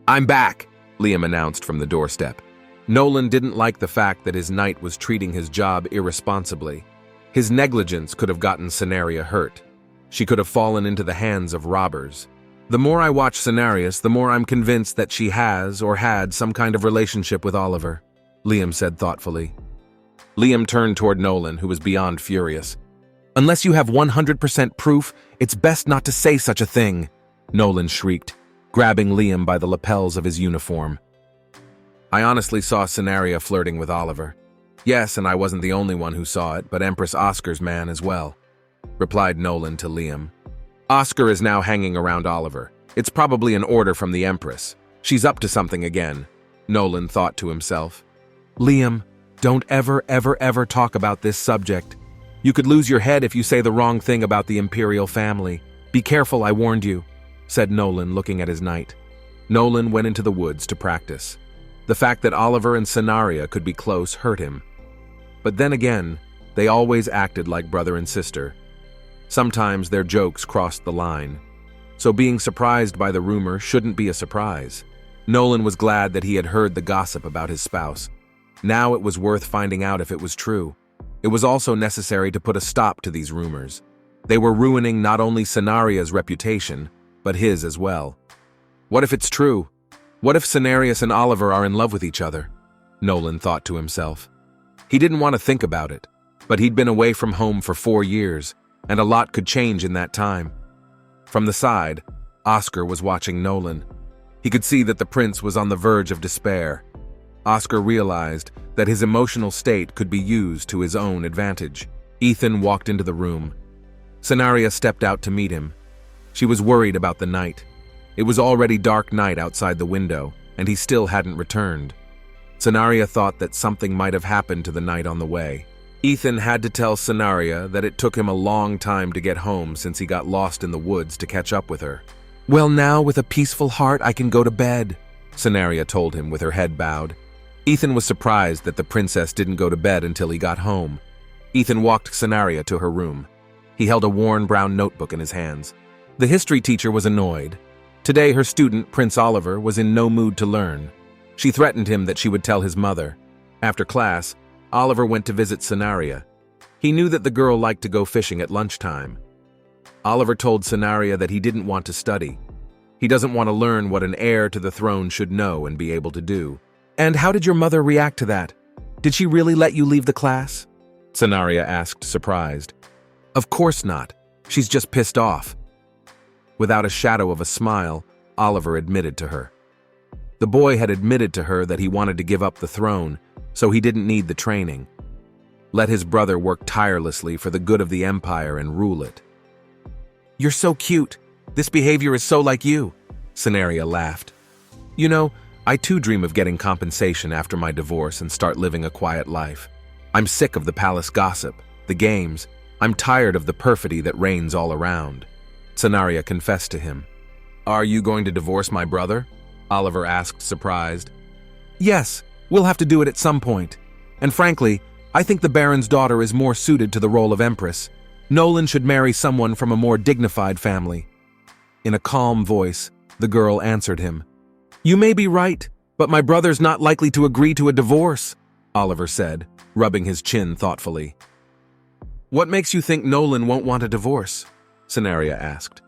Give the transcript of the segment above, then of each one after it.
"I'm back," Liam announced from the doorstep. Nolan didn't like the fact that his knight was treating his job irresponsibly. His negligence could have gotten Cenarius hurt. She could have fallen into the hands of robbers. The more I watch Cenarius, the more I'm convinced that she has or had some kind of relationship with Oliver, Liam said thoughtfully. Liam turned toward Nolan, who was beyond furious. "Unless you have 100% proof, it's best not to say such a thing," Nolan shrieked, grabbing Liam by the lapels of his uniform. "I honestly saw Cenarius flirting with Oliver. Yes, and I wasn't the only one who saw it, but Empress Oscar's man as well," replied Nolan to Liam. "Oscar is now hanging around Oliver. It's probably an order from the Empress. She's up to something again," Nolan thought to himself. "Liam, don't ever talk about this subject. You could lose your head if you say the wrong thing about the Imperial family. Be careful, I warned you," said Nolan, looking at his knight. Nolan went into the woods to practice. The fact that Oliver and Cenarius could be close hurt him. But then again, they always acted like brother and sister. Sometimes their jokes crossed the line. So being surprised by the rumor shouldn't be a surprise. Nolan was glad that he had heard the gossip about his spouse. Now it was worth finding out if it was true. It was also necessary to put a stop to these rumors. They were ruining not only Cenarius' reputation, but his as well. What if it's true? What if Cenarius and Oliver are in love with each other? Nolan thought to himself. He didn't want to think about it, but he'd been away from home for 4 years, and a lot could change in that time. From the side, Oscar was watching Nolan. He could see that the prince was on the verge of despair. Oscar realized that his emotional state could be used to his own advantage. Ethan walked into the room. Cenarius stepped out to meet him. She was worried about the night. It was already dark night outside the window, and he still hadn't returned. Cenarius thought that something might have happened to the knight on the way. Ethan had to tell Cenarius that it took him a long time to get home since he got lost in the woods to catch up with her. "Well, now with a peaceful heart I can go to bed," Cenarius told him with her head bowed. Ethan was surprised that the princess didn't go to bed until he got home. Ethan walked Cenarius to her room. He held a worn brown notebook in his hands. The history teacher was annoyed. Today her student, Prince Oliver, was in no mood to learn. She threatened him that she would tell his mother. After class, Oliver went to visit Cenarius. He knew that the girl liked to go fishing at lunchtime. Oliver told Cenarius that he didn't want to study. He doesn't want to learn what an heir to the throne should know and be able to do. "And how did your mother react to that? Did she really let you leave the class?" Cenarius asked, surprised. "Of course not. She's just pissed off." Without a shadow of a smile, Oliver admitted to her. The boy had admitted to her that he wanted to give up the throne, so he didn't need the training. Let his brother work tirelessly for the good of the empire and rule it. "You're so cute. This behavior is so like you," Cenarius laughed. "You know, I too dream of getting compensation after my divorce and start living a quiet life. I'm sick of the palace gossip, the games. I'm tired of the perfidy that reigns all around." Cenarius confessed to him. "Are you going to divorce my brother?" Oliver asked, surprised. "Yes, we'll have to do it at some point. And frankly, I think the Baron's daughter is more suited to the role of Empress. Nolan should marry someone from a more dignified family." In a calm voice, the girl answered him. "You may be right, but my brother's not likely to agree to a divorce," Oliver said, rubbing his chin thoughtfully. "What makes you think Nolan won't want a divorce?" Cenarius asked.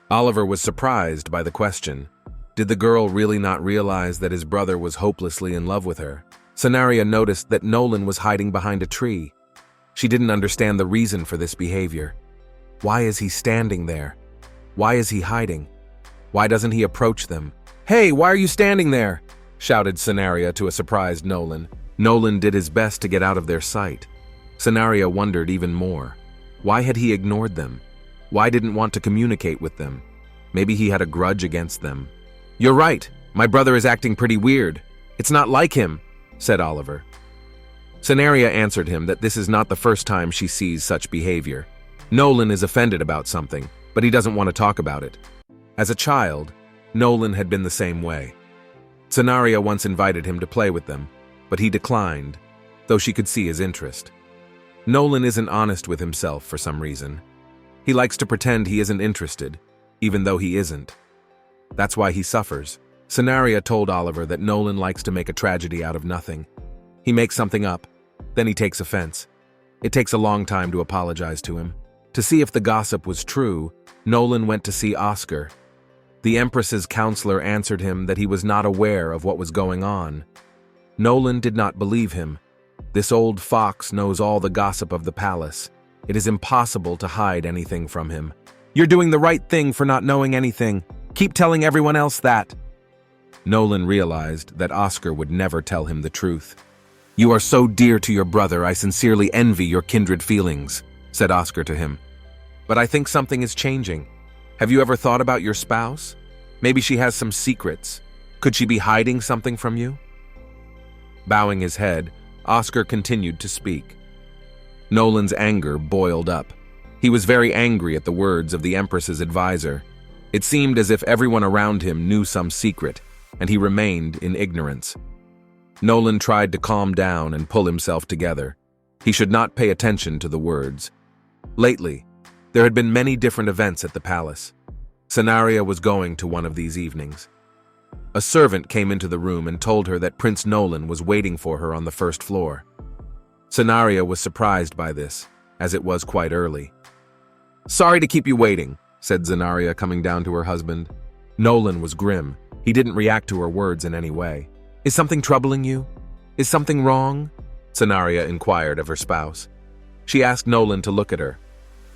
Oliver was surprised by the question. Did the girl really not realize that his brother was hopelessly in love with her? Cenarius noticed that Nolan was hiding behind a tree. She didn't understand the reason for this behavior. Why is he standing there? Why is he hiding? Why doesn't he approach them? "Hey, why are you standing there?" shouted Cenarius to a surprised Nolan. Nolan did his best to get out of their sight. Cenarius wondered even more. Why had he ignored them? Why didn't want to communicate with them? Maybe he had a grudge against them. "You're right. My brother is acting pretty weird. It's not like him," said Oliver. Cenarius answered him that this is not the first time she sees such behavior. Nolan is offended about something, but he doesn't want to talk about it. As a child, Nolan had been the same way. Cenarius once invited him to play with them, but he declined, though she could see his interest. Nolan isn't honest with himself for some reason. He likes to pretend he isn't interested, even though he isn't. That's why he suffers. Senaria told Oliver that Nolan likes to make a tragedy out of nothing. He makes something up, then he takes offense. It takes a long time to apologize to him. To see if the gossip was true, Nolan went to see Oscar. The Empress's counselor answered him that he was not aware of what was going on. Nolan did not believe him. This old fox knows all the gossip of the palace. It is impossible to hide anything from him. "You're doing the right thing for not knowing anything. Keep telling everyone else that." Nolan realized that Oscar would never tell him the truth. "You are so dear to your brother, I sincerely envy your kindred feelings," said Oscar to him. "But I think something is changing. Have you ever thought about your spouse? Maybe she has some secrets. Could she be hiding something from you?" Bowing his head, Oscar continued to speak. Nolan's anger boiled up. He was very angry at the words of the Empress's advisor. It seemed as if everyone around him knew some secret, and he remained in ignorance. Nolan tried to calm down and pull himself together. He should not pay attention to the words. Lately, there had been many different events at the palace. Senaria was going to one of these evenings. A servant came into the room and told her that Prince Nolan was waiting for her on the first floor. Senaria was surprised by this, as it was quite early. "Sorry to keep you waiting," said Zenaria, coming down to her husband. Nolan was grim. He didn't react to her words in any way. "Is something troubling you? Is something wrong?" Senaria inquired of her spouse. She asked Nolan to look at her.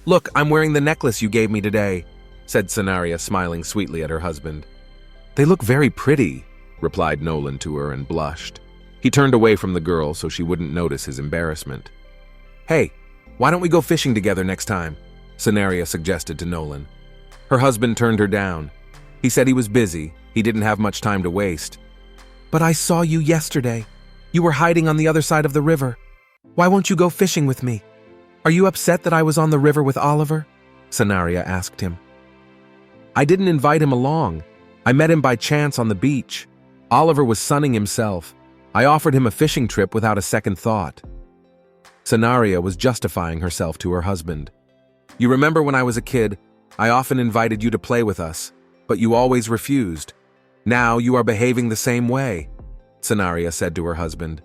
"Look, I'm wearing the necklace you gave me today," said Senaria, smiling sweetly at her husband. "They look very pretty," replied Nolan to her and blushed. He turned away from the girl so she wouldn't notice his embarrassment. "Hey, why don't we go fishing together next time?" Senaria suggested to Nolan. Her husband turned her down. He said he was busy. He didn't have much time to waste. "But I saw you yesterday. You were hiding on the other side of the river. Why won't you go fishing with me? Are you upset that I was on the river with Oliver?" Senaria asked him. "I didn't invite him along. I met him by chance on the beach. Oliver was sunning himself. I offered him a fishing trip without a second thought." Senaria was justifying herself to her husband. "You remember when I was a kid, I often invited you to play with us, but you always refused. Now you are behaving the same way," Senaria said to her husband.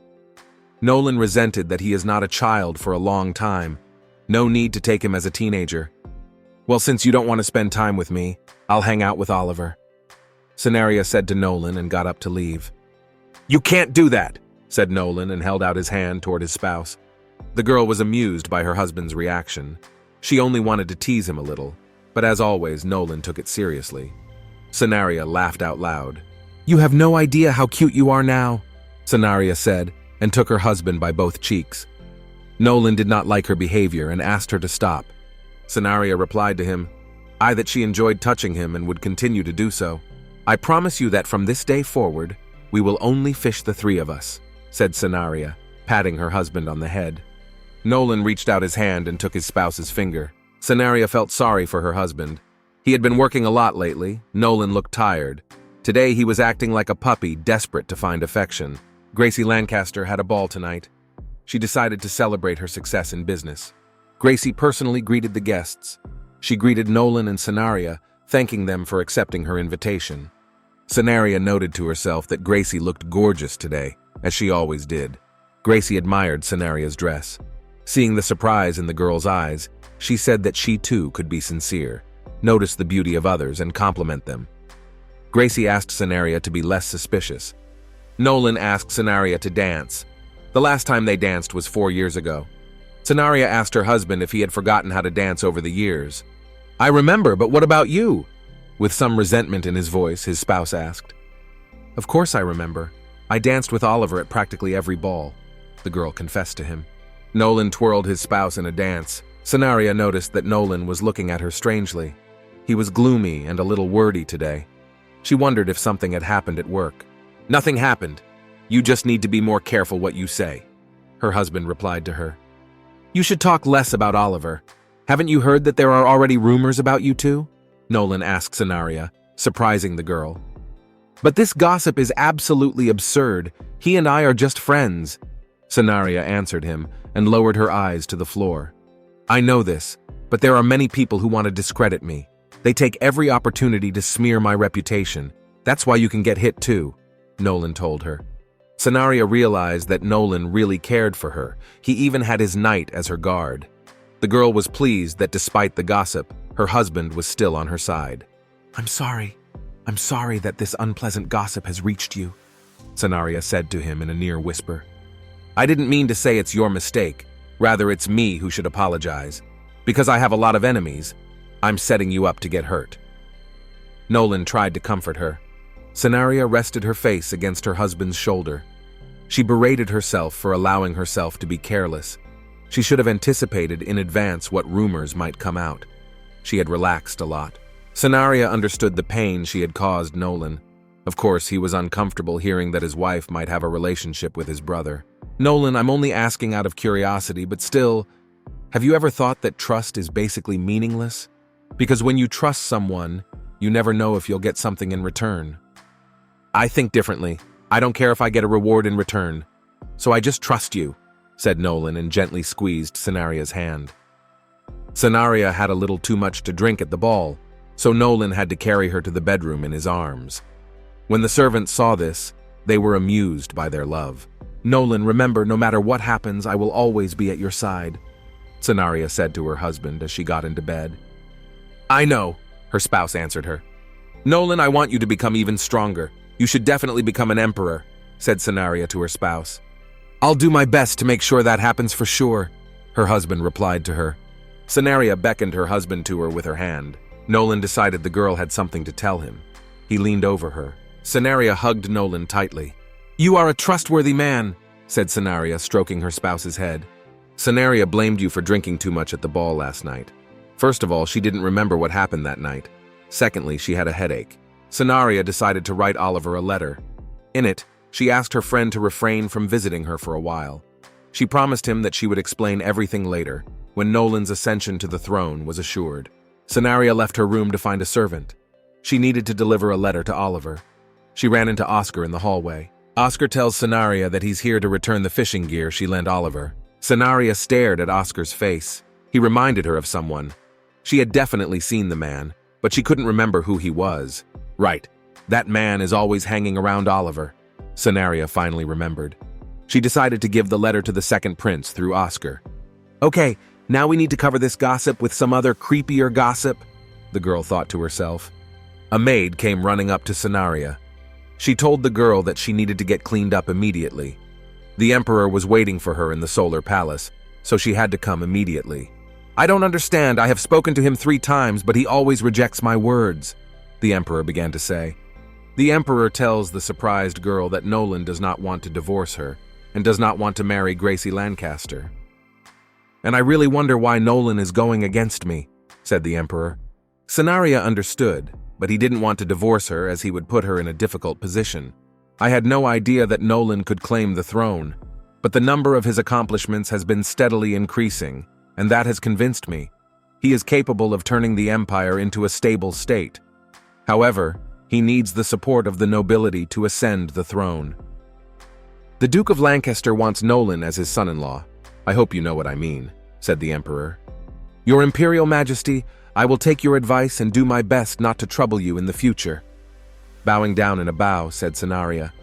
Nolan resented that he is not a child for a long time. No need to take him as a teenager. "Well, since you don't want to spend time with me, I'll hang out with Oliver," Senaria said to Nolan and got up to leave. "You can't do that," said Nolan and held out his hand toward his spouse. The girl was amused by her husband's reaction. She only wanted to tease him a little, but as always, Nolan took it seriously. Senaria laughed out loud. "You have no idea how cute you are now," Senaria said, and took her husband by both cheeks. Nolan did not like her behavior and asked her to stop. Senaria replied to him, that she enjoyed touching him and would continue to do so. "I promise you that from this day forward, we will only fish the three of us," said Senaria, patting her husband on the head. Nolan reached out his hand and took his spouse's finger. Senaria felt sorry for her husband. He had been working a lot lately. Nolan looked tired. Today he was acting like a puppy, desperate to find affection. Gracie Lancaster had a ball tonight. She decided to celebrate her success in business. Gracie personally greeted the guests. She greeted Nolan and Senaria, thanking them for accepting her invitation. Senaria noted to herself that Gracie looked gorgeous today, as she always did. Gracie admired Senaria's dress. Seeing the surprise in the girl's eyes, she said that she too could be sincere, notice the beauty of others, and compliment them. Gracie asked Senaria to be less suspicious. Nolan asked Senaria to dance. The last time they danced was 4 years ago. Senaria asked her husband if he had forgotten how to dance over the years. "I remember, but what about you?" With some resentment in his voice, his spouse asked. "Of course I remember. I danced with Oliver at practically every ball," the girl confessed to him. Nolan twirled his spouse in a dance. Senaria noticed that Nolan was looking at her strangely. He was gloomy and a little wordy today. She wondered if something had happened at work. "Nothing happened. You just need to be more careful what you say," her husband replied to her. "You should talk less about Oliver. Haven't you heard that there are already rumors about you two?" Nolan asked Senaria, surprising the girl. "But this gossip is absolutely absurd. He and I are just friends," Senaria answered him and lowered her eyes to the floor. "I know this, but there are many people who want to discredit me. They take every opportunity to smear my reputation. That's why you can get hit too, Nolan told her. Scenaria realized that Nolan really cared for her. He even had his knight as her guard. The girl was pleased that despite the gossip, her husband was still on her side. I'm sorry that this unpleasant gossip has reached you, Scenaria said to him in a near whisper. I didn't mean to say it's your mistake. Rather, it's me who should apologize. Because I have a lot of enemies, I'm setting you up to get hurt. Nolan tried to comfort her. Scenaria rested her face against her husband's shoulder. She berated herself for allowing herself to be careless. She should have anticipated in advance what rumors might come out. She had relaxed a lot. Scenaria understood the pain she had caused Nolan. Of course, he was uncomfortable hearing that his wife might have a relationship with his brother. Nolan, I'm only asking out of curiosity, but still, have you ever thought that trust is basically meaningless? Because when you trust someone, you never know if you'll get something in return. I think differently. I don't care if I get a reward in return. So I just trust you, said Nolan and gently squeezed Scenaria's hand. Scenaria had a little too much to drink at the ball, so Nolan had to carry her to the bedroom in his arms. When the servants saw this, they were amused by their love. Nolan, remember, no matter what happens, I will always be at your side, Scenaria said to her husband as she got into bed. I know, her spouse answered her. Nolan, I want you to become even stronger. You should definitely become an emperor, said Scenaria to her spouse. I'll do my best to make sure that happens for sure, her husband replied to her. Scenaria beckoned her husband to her with her hand. Nolan decided the girl had something to tell him. He leaned over her. Scenaria hugged Nolan tightly. You are a trustworthy man, said Scenaria, stroking her spouse's head. Scenaria blamed you for drinking too much at the ball last night. First of all, she didn't remember what happened that night. Secondly, she had a headache. Scenaria decided to write Oliver a letter. In it, she asked her friend to refrain from visiting her for a while. She promised him that she would explain everything later, when Nolan's ascension to the throne was assured. Scenaria left her room to find a servant. She needed to deliver a letter to Oliver. She ran into Oscar in the hallway. Oscar tells Scenaria that he's here to return the fishing gear she lent Oliver. Scenaria stared at Oscar's face. He reminded her of someone. She had definitely seen the man, but she couldn't remember who he was. Right, that man is always hanging around Oliver, Scenaria finally remembered. She decided to give the letter to the second prince through Oscar. Okay, now we need to cover this gossip with some other creepier gossip, the girl thought to herself. A maid came running up to Scenaria. She told the girl that she needed to get cleaned up immediately. The emperor was waiting for her in the solar palace, so she had to come immediately. I don't understand. I have spoken to him 3 times, but he always rejects my words, the emperor began to say. The emperor tells the surprised girl that Nolan does not want to divorce her and does not want to marry Gracie Lancaster. And I really wonder why Nolan is going against me, said the emperor. Scenaria understood, but he didn't want to divorce her as he would put her in a difficult position. I had no idea that Nolan could claim the throne, but the number of his accomplishments has been steadily increasing, and that has convinced me. He is capable of turning the empire into a stable state. However, he needs the support of the nobility to ascend the throne. The Duke of Lancaster wants Nolan as his son-in-law. I hope you know what I mean, said the emperor. Your Imperial Majesty, I will take your advice and do my best not to trouble you in the future. Bowing down in a bow, said Scenaria.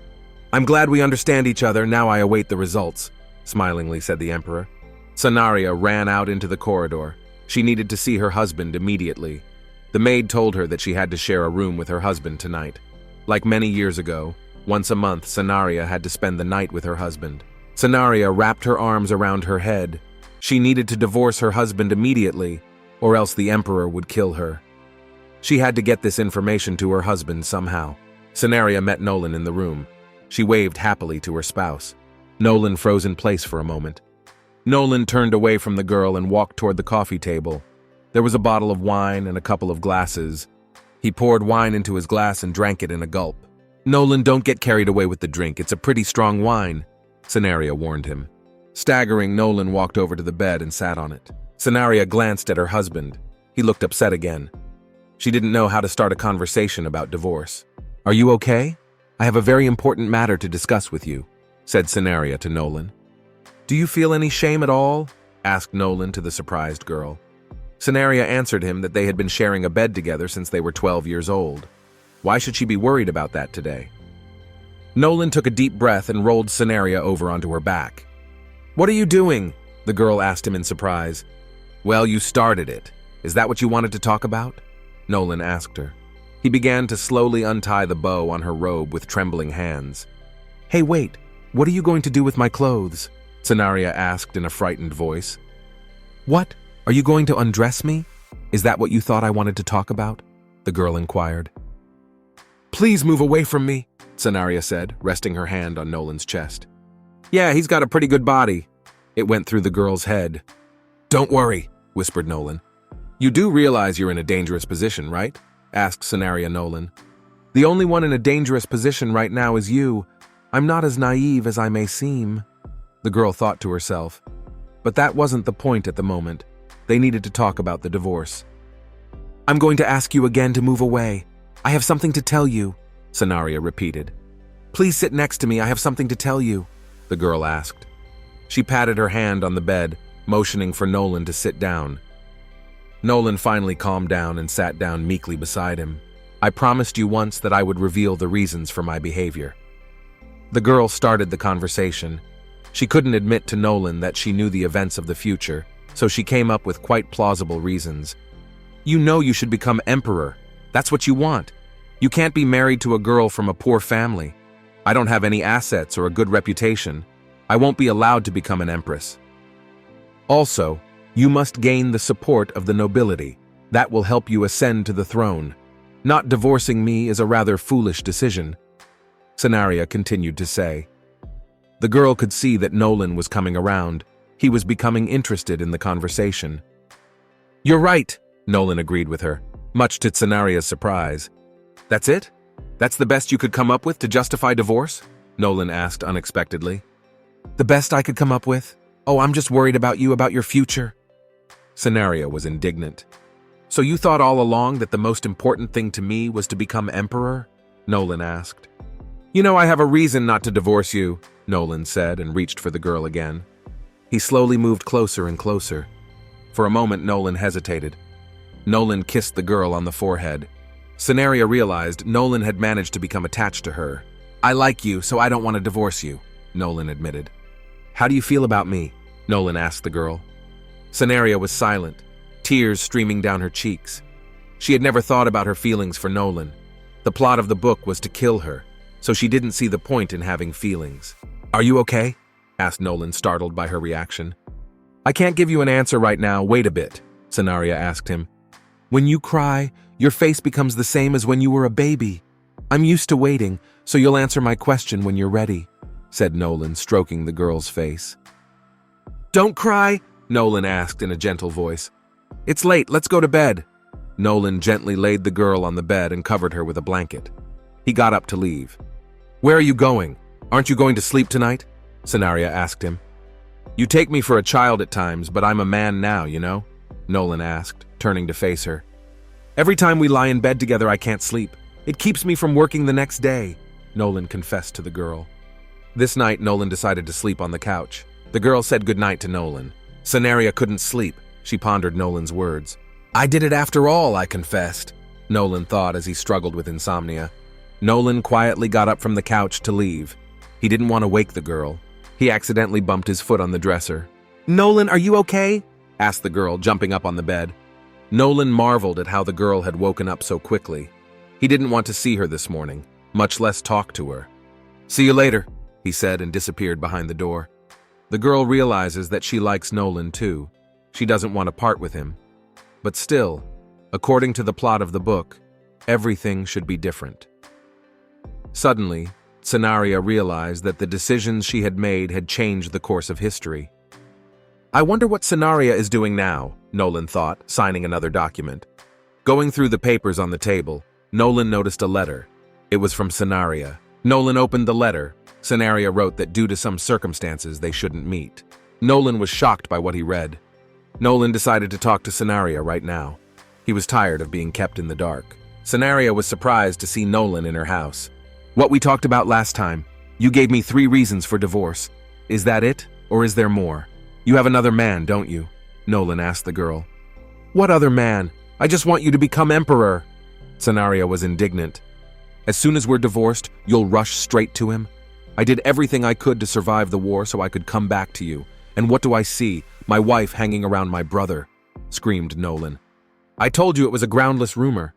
I'm glad we understand each other, now I await the results, smilingly said the emperor. Scenaria ran out into the corridor. She needed to see her husband immediately. The maid told her that she had to share a room with her husband tonight. Like many years ago, once a month Scenaria had to spend the night with her husband. Scenaria wrapped her arms around her head. She needed to divorce her husband immediately, or else the emperor would kill her. She had to get this information to her husband somehow. Scenaria met Nolan in the room. She waved happily to her spouse. Nolan froze in place for a moment. Nolan turned away from the girl and walked toward the coffee table. There was a bottle of wine and a couple of glasses. He poured wine into his glass and drank it in a gulp. Nolan, don't get carried away with the drink. It's a pretty strong wine, Scenaria warned him. Staggering, Nolan walked over to the bed and sat on it. Scenaria glanced at her husband. He looked upset again. She didn't know how to start a conversation about divorce. Are you okay? I have a very important matter to discuss with you, said Scenaria to Nolan. Do you feel any shame at all? Asked Nolan to the surprised girl. Scenaria answered him that they had been sharing a bed together since they were 12 years old. Why should she be worried about that today? Nolan took a deep breath and rolled Scenaria over onto her back. "What are you doing?" the girl asked him in surprise. "Well, you started it. Is that what you wanted to talk about?" Nolan asked her. He began to slowly untie the bow on her robe with trembling hands. "Hey, wait, what are you going to do with my clothes?" Scenaria asked in a frightened voice. "What? Are you going to undress me? Is that what you thought I wanted to talk about?" the girl inquired. "Please move away from me," Scenaria said, resting her hand on Nolan's chest. "Yeah, he's got a pretty good body." It went through the girl's head. "Don't worry," whispered Nolan. "You do realize you're in a dangerous position, right?" asked Scenaria Nolan. "The only one in a dangerous position right now is you. I'm not as naive as I may seem," the girl thought to herself. But that wasn't the point at the moment. They needed to talk about the divorce. "I'm going to ask you again to move away. I have something to tell you," Scenaria repeated. "Please sit next to me, I have something to tell you," the girl asked. She patted her hand on the bed, motioning for Nolan to sit down. Nolan finally calmed down and sat down meekly beside him. "I promised you once that I would reveal the reasons for my behavior." The girl started the conversation. She couldn't admit to Nolan that she knew the events of the future, so she came up with quite plausible reasons. "You know you should become emperor. That's what you want. You can't be married to a girl from a poor family. I don't have any assets or a good reputation. I won't be allowed to become an empress. Also, you must gain the support of the nobility. That will help you ascend to the throne. Not divorcing me is a rather foolish decision," Scenaria continued to say. The girl could see that Nolan was coming around. He was becoming interested in the conversation. "You're right," Nolan agreed with her, much to Scenaria's surprise. "That's it? That's the best you could come up with to justify divorce?" Nolan asked unexpectedly. "The best I could come up with? Oh, I'm just worried about you, about your future." Scenaria was indignant. "So you thought all along that the most important thing to me was to become emperor?" Nolan asked. "You know I have a reason not to divorce you," Nolan said and reached for the girl again. He slowly moved closer and closer. For a moment, Nolan hesitated. Nolan kissed the girl on the forehead. Scenaria realized Nolan had managed to become attached to her. "I like you, so I don't want to divorce you," Nolan admitted. "How do you feel about me?" Nolan asked the girl. Scenaria was silent, tears streaming down her cheeks. She had never thought about her feelings for Nolan. The plot of the book was to kill her, so she didn't see the point in having feelings. "Are you okay?" asked Nolan, startled by her reaction. "I can't give you an answer right now, wait a bit," Scenaria asked him. "When you cry, your face becomes the same as when you were a baby. I'm used to waiting, so you'll answer my question when you're ready," said Nolan, stroking the girl's face. "Don't cry," Nolan asked in a gentle voice. "It's late, let's go to bed." Nolan gently laid the girl on the bed and covered her with a blanket. He got up to leave. "Where are you going? Aren't you going to sleep tonight?" Scenaria asked him. "You take me for a child at times, but I'm a man now, you know?" Nolan asked, turning to face her. "Every time we lie in bed together, I can't sleep. It keeps me from working the next day," Nolan confessed to the girl. This night, Nolan decided to sleep on the couch. The girl said goodnight to Nolan. Scenaria couldn't sleep. She pondered Nolan's words. "I did it after all, I confessed," Nolan thought as he struggled with insomnia. Nolan quietly got up from the couch to leave. He didn't want to wake the girl. He accidentally bumped his foot on the dresser. "Nolan, are you okay?" asked the girl, jumping up on the bed. Nolan marveled at how the girl had woken up so quickly. He didn't want to see her this morning, much less talk to her. "See you later," he said and disappeared behind the door. The girl realizes that she likes Nolan too. She doesn't want to part with him. But still, according to the plot of the book, everything should be different. Suddenly, Scenaria realized that the decisions she had made had changed the course of history. "I wonder what Scenaria is doing now," Nolan thought, signing another document. Going through the papers on the table, Nolan noticed a letter. It was from Scenaria. Nolan opened the letter. Scenaria wrote that due to some circumstances they shouldn't meet. Nolan was shocked by what he read. Nolan decided to talk to Scenaria right now. He was tired of being kept in the dark. Scenaria was surprised to see Nolan in her house. "What we talked about last time. You gave me 3 reasons for divorce. Is that it, or is there more? You have another man, don't you?" Nolan asked the girl. "What other man? I just want you to become emperor." Scenaria was indignant. As soon as we're divorced, you'll rush straight to him? I did everything I could to survive the war so I could come back to you. And what do I see? My wife hanging around my brother," screamed Nolan. "I told you it was a groundless rumor.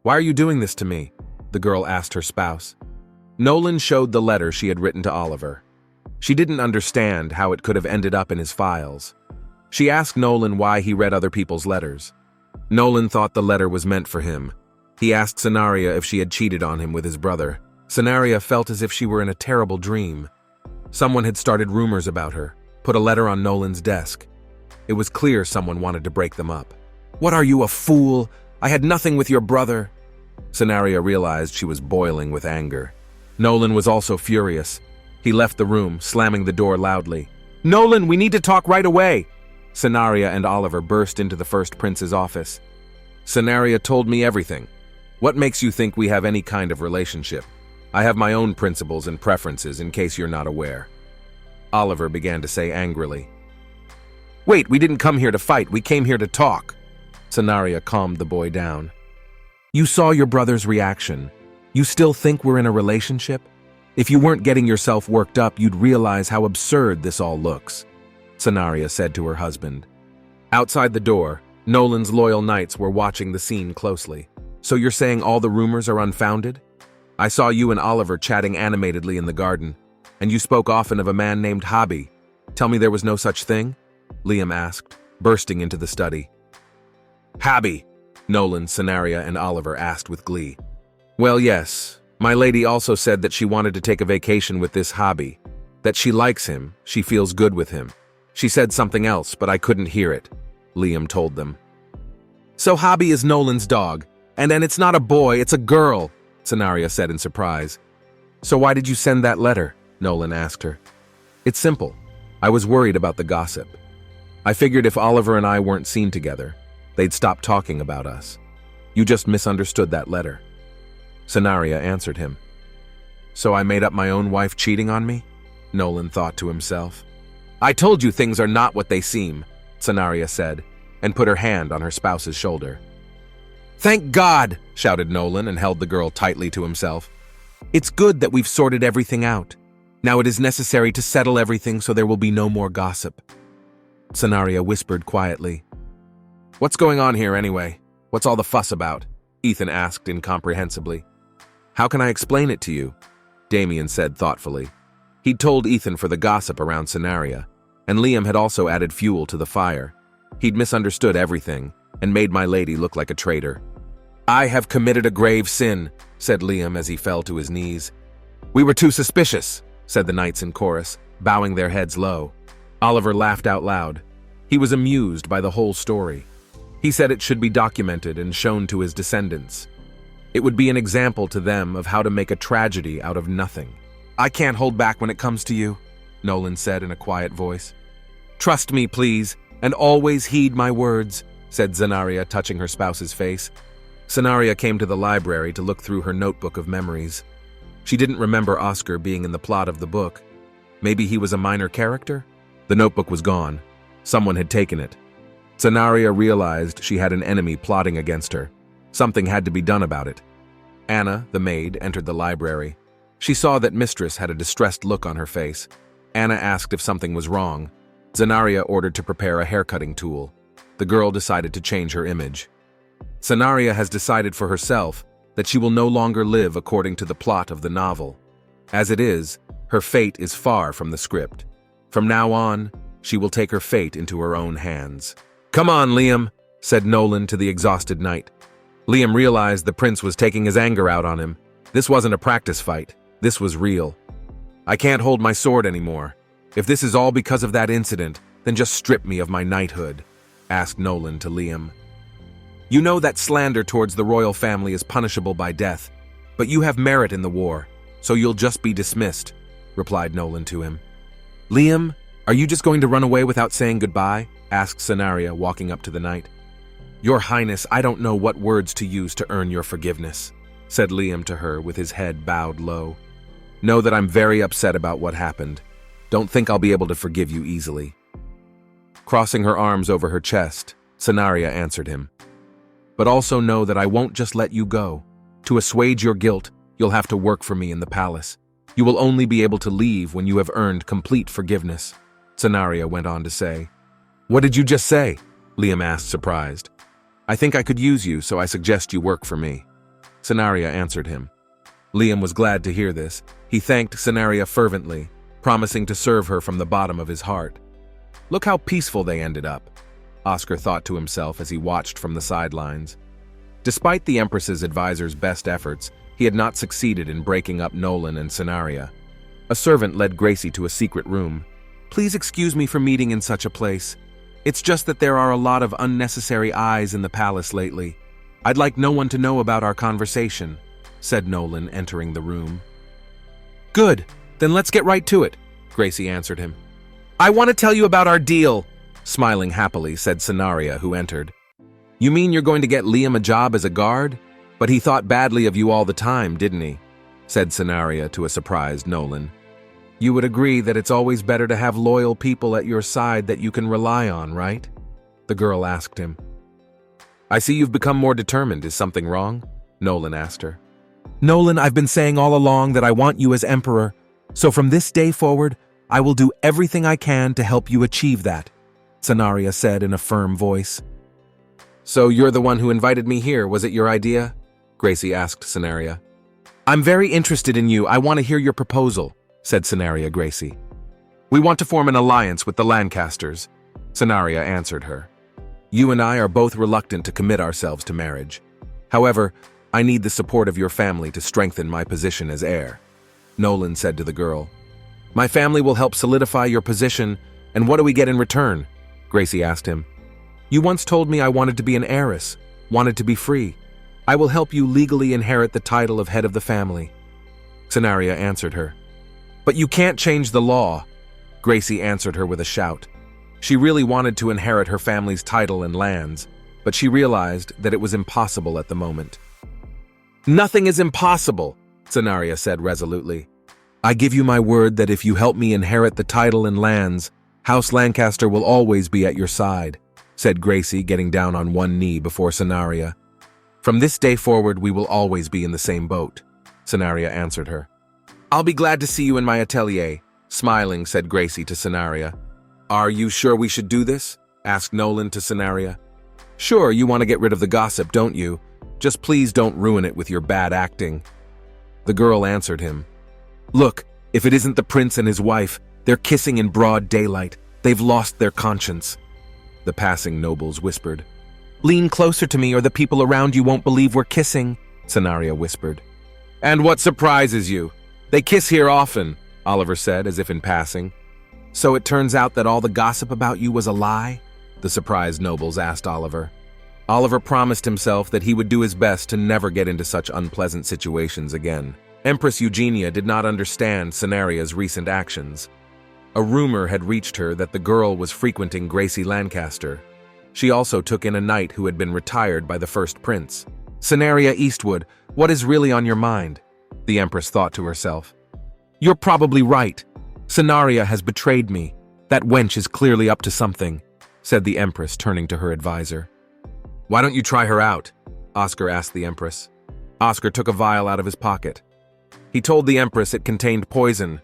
Why are you doing this to me?" the girl asked her spouse. Nolan showed the letter she had written to Oliver. She didn't understand how it could have ended up in his files. She asked Nolan why he read other people's letters. Nolan thought the letter was meant for him. He asked Scenaria if she had cheated on him with his brother. Scenaria felt as if she were in a terrible dream. Someone had started rumors about her, put a letter on Nolan's desk. It was clear someone wanted to break them up. "What are you, a fool? I had nothing with your brother." Scenaria realized she was boiling with anger. Nolan was also furious. He left the room, slamming the door loudly. "Nolan, we need to talk right away!" Scenaria and Oliver burst into the First Prince's office. "Scenaria told me everything. What makes you think we have any kind of relationship? I have my own principles and preferences in case you're not aware." Oliver began to say angrily. "Wait, we didn't come here to fight, we came here to talk." Scenaria calmed the boy down. "You saw your brother's reaction. You still think we're in a relationship? If you weren't getting yourself worked up, you'd realize how absurd this all looks," Scenaria said to her husband. Outside the door, Nolan's loyal knights were watching the scene closely. "So you're saying all the rumors are unfounded? I saw you and Oliver chatting animatedly in the garden, and you spoke often of a man named Hobby. Tell me there was no such thing?" Liam asked, bursting into the study. "Hobby," Nolan, Scenaria, and Oliver asked with glee. "Well, yes. My lady also said that she wanted to take a vacation with this Hobby, that she likes him, she feels good with him. She said something else, but I couldn't hear it," Liam told them. "So Hobby is Nolan's dog, and it's not a boy, it's a girl," Scenaria said in surprise. "So why did you send that letter?" Nolan asked her. "It's simple. I was worried about the gossip. I figured if Oliver and I weren't seen together, they'd stop talking about us. You just misunderstood that letter." Scenaria answered him. "So I made up my own wife cheating on me?" Nolan thought to himself. "I told you things are not what they seem," Scenaria said, and put her hand on her spouse's shoulder. "Thank God!" shouted Nolan and held the girl tightly to himself. "It's good that we've sorted everything out. Now it is necessary to settle everything so there will be no more gossip." Scenaria whispered quietly. "What's going on here anyway? What's all the fuss about?" Ethan asked incomprehensibly. "How can I explain it to you?" Damien said thoughtfully. He'd told Ethan for the gossip around Scenaria, and Liam had also added fuel to the fire. He'd misunderstood everything and made my lady look like a traitor. "I have committed a grave sin," said Liam as he fell to his knees. "We were too suspicious," said the knights in chorus, bowing their heads low. Oliver laughed out loud. He was amused by the whole story. He said it should be documented and shown to his descendants. It would be an example to them of how to make a tragedy out of nothing. "I can't hold back when it comes to you," Nolan said in a quiet voice. "Trust me, please, and always heed my words," said Scenaria, touching her spouse's face. Scenaria came to the library to look through her notebook of memories. She didn't remember Oscar being in the plot of the book. Maybe he was a minor character? The notebook was gone. Someone had taken it. Scenaria realized she had an enemy plotting against her. Something had to be done about it. Anna, the maid, entered the library. She saw that Mistress had a distressed look on her face. Anna asked if something was wrong. Scenaria ordered to prepare a haircutting tool. The girl decided to change her image. Scenaria has decided for herself that she will no longer live according to the plot of the novel. As it is, her fate is far from the script. From now on, she will take her fate into her own hands. "Come on, Liam," said Nolan to the exhausted knight. Liam realized the prince was taking his anger out on him. This wasn't a practice fight. This was real. "I can't hold my sword anymore. If this is all because of that incident, then just strip me of my knighthood," asked Nolan to Liam. "You know that slander towards the royal family is punishable by death, but you have merit in the war, so you'll just be dismissed," replied Nolan to him. "Liam, are you just going to run away without saying goodbye?" asked Scenaria, walking up to the knight. "Your Highness, I don't know what words to use to earn your forgiveness," said Liam to her with his head bowed low. "Know that I'm very upset about what happened. Don't think I'll be able to forgive you easily." Crossing her arms over her chest, Scenaria answered him. "But also know that I won't just let you go. To assuage your guilt, You'll have to work for me in the palace. You will only be able to leave when you have earned complete forgiveness," Senaria went on to say. "What did you just say?" Liam asked, surprised. "I think I could use you, so I suggest you work for me," Senaria answered him. Liam was glad to hear this. He thanked Senaria fervently, promising to serve her from the bottom of his heart. Look how peaceful they ended up, Oscar thought to himself as he watched from the sidelines. Despite the Empress's advisor's best efforts, he had not succeeded in breaking up Nolan and Senaria. A servant led Gracie to a secret room. "Please excuse me for meeting in such a place. It's just that there are a lot of unnecessary eyes in the palace lately. I'd like no one to know about our conversation," said Nolan, entering the room. "Good, then let's get right to it," Gracie answered him. "I want to tell you about our deal," smiling happily, said Senaria, who entered. "You mean you're going to get Liam a job as a guard? But he thought badly of you all the time, didn't he?" said Senaria to a surprised Nolan. "You would agree that it's always better to have loyal people at your side that you can rely on, right?" the girl asked him. "I see you've become more determined. Is something wrong?" Nolan asked her. "Nolan, I've been saying all along that I want you as emperor, so from this day forward, I will do everything I can to help you achieve that," Senaria said in a firm voice. "So you're the one who invited me here, was it your idea?" Gracie asked Senaria. "I'm very interested in you. I want to hear your proposal," said Senaria Gracie. "We want to form an alliance with the Lancasters," Senaria answered her. "You and I are both reluctant to commit ourselves to marriage. However, I need the support of your family to strengthen my position as heir," Nolan said to the girl. "My family will help solidify your position, and what do we get in return?" Gracie asked him. "You once told me I wanted to be an heiress, wanted to be free. I will help you legally inherit the title of head of the family," Senaria answered her. "But you can't change the law," Gracie answered her with a shout. She really wanted to inherit her family's title and lands, but she realized that it was impossible at the moment. "Nothing is impossible," Senaria said resolutely. "I give you my word that if you help me inherit the title and lands, House Lancaster will always be at your side," said Gracie, getting down on one knee before Senaria. "From this day forward, we will always be in the same boat," Senaria answered her. "I'll be glad to see you in my atelier," smiling, said Gracie to Senaria. "Are you sure we should do this?" asked Nolan to Senaria. "Sure, you want to get rid of the gossip, don't you? Just please don't ruin it with your bad acting." The girl answered him. "Look, if it isn't the prince and his wife, they're kissing in broad daylight. They've lost their conscience," the passing nobles whispered. "Lean closer to me or the people around you won't believe we're kissing," Senaria whispered. "And what surprises you? They kiss here often," Oliver said, as if in passing. "So it turns out that all the gossip about you was a lie?" the surprised nobles asked Oliver. Oliver promised himself that he would do his best to never get into such unpleasant situations again. Empress Eugenia did not understand Senaria's recent actions. A rumor had reached her that the girl was frequenting Gracie Lancaster. She also took in a knight who had been retired by the first prince. "Senaria Eastwood, what is really on your mind?" the Empress thought to herself. "You're probably right. Senaria has betrayed me. That wench is clearly up to something," said the Empress, turning to her advisor. "Why don't you try her out?" Oscar asked the Empress. Oscar took a vial out of his pocket. He told the Empress it contained poison.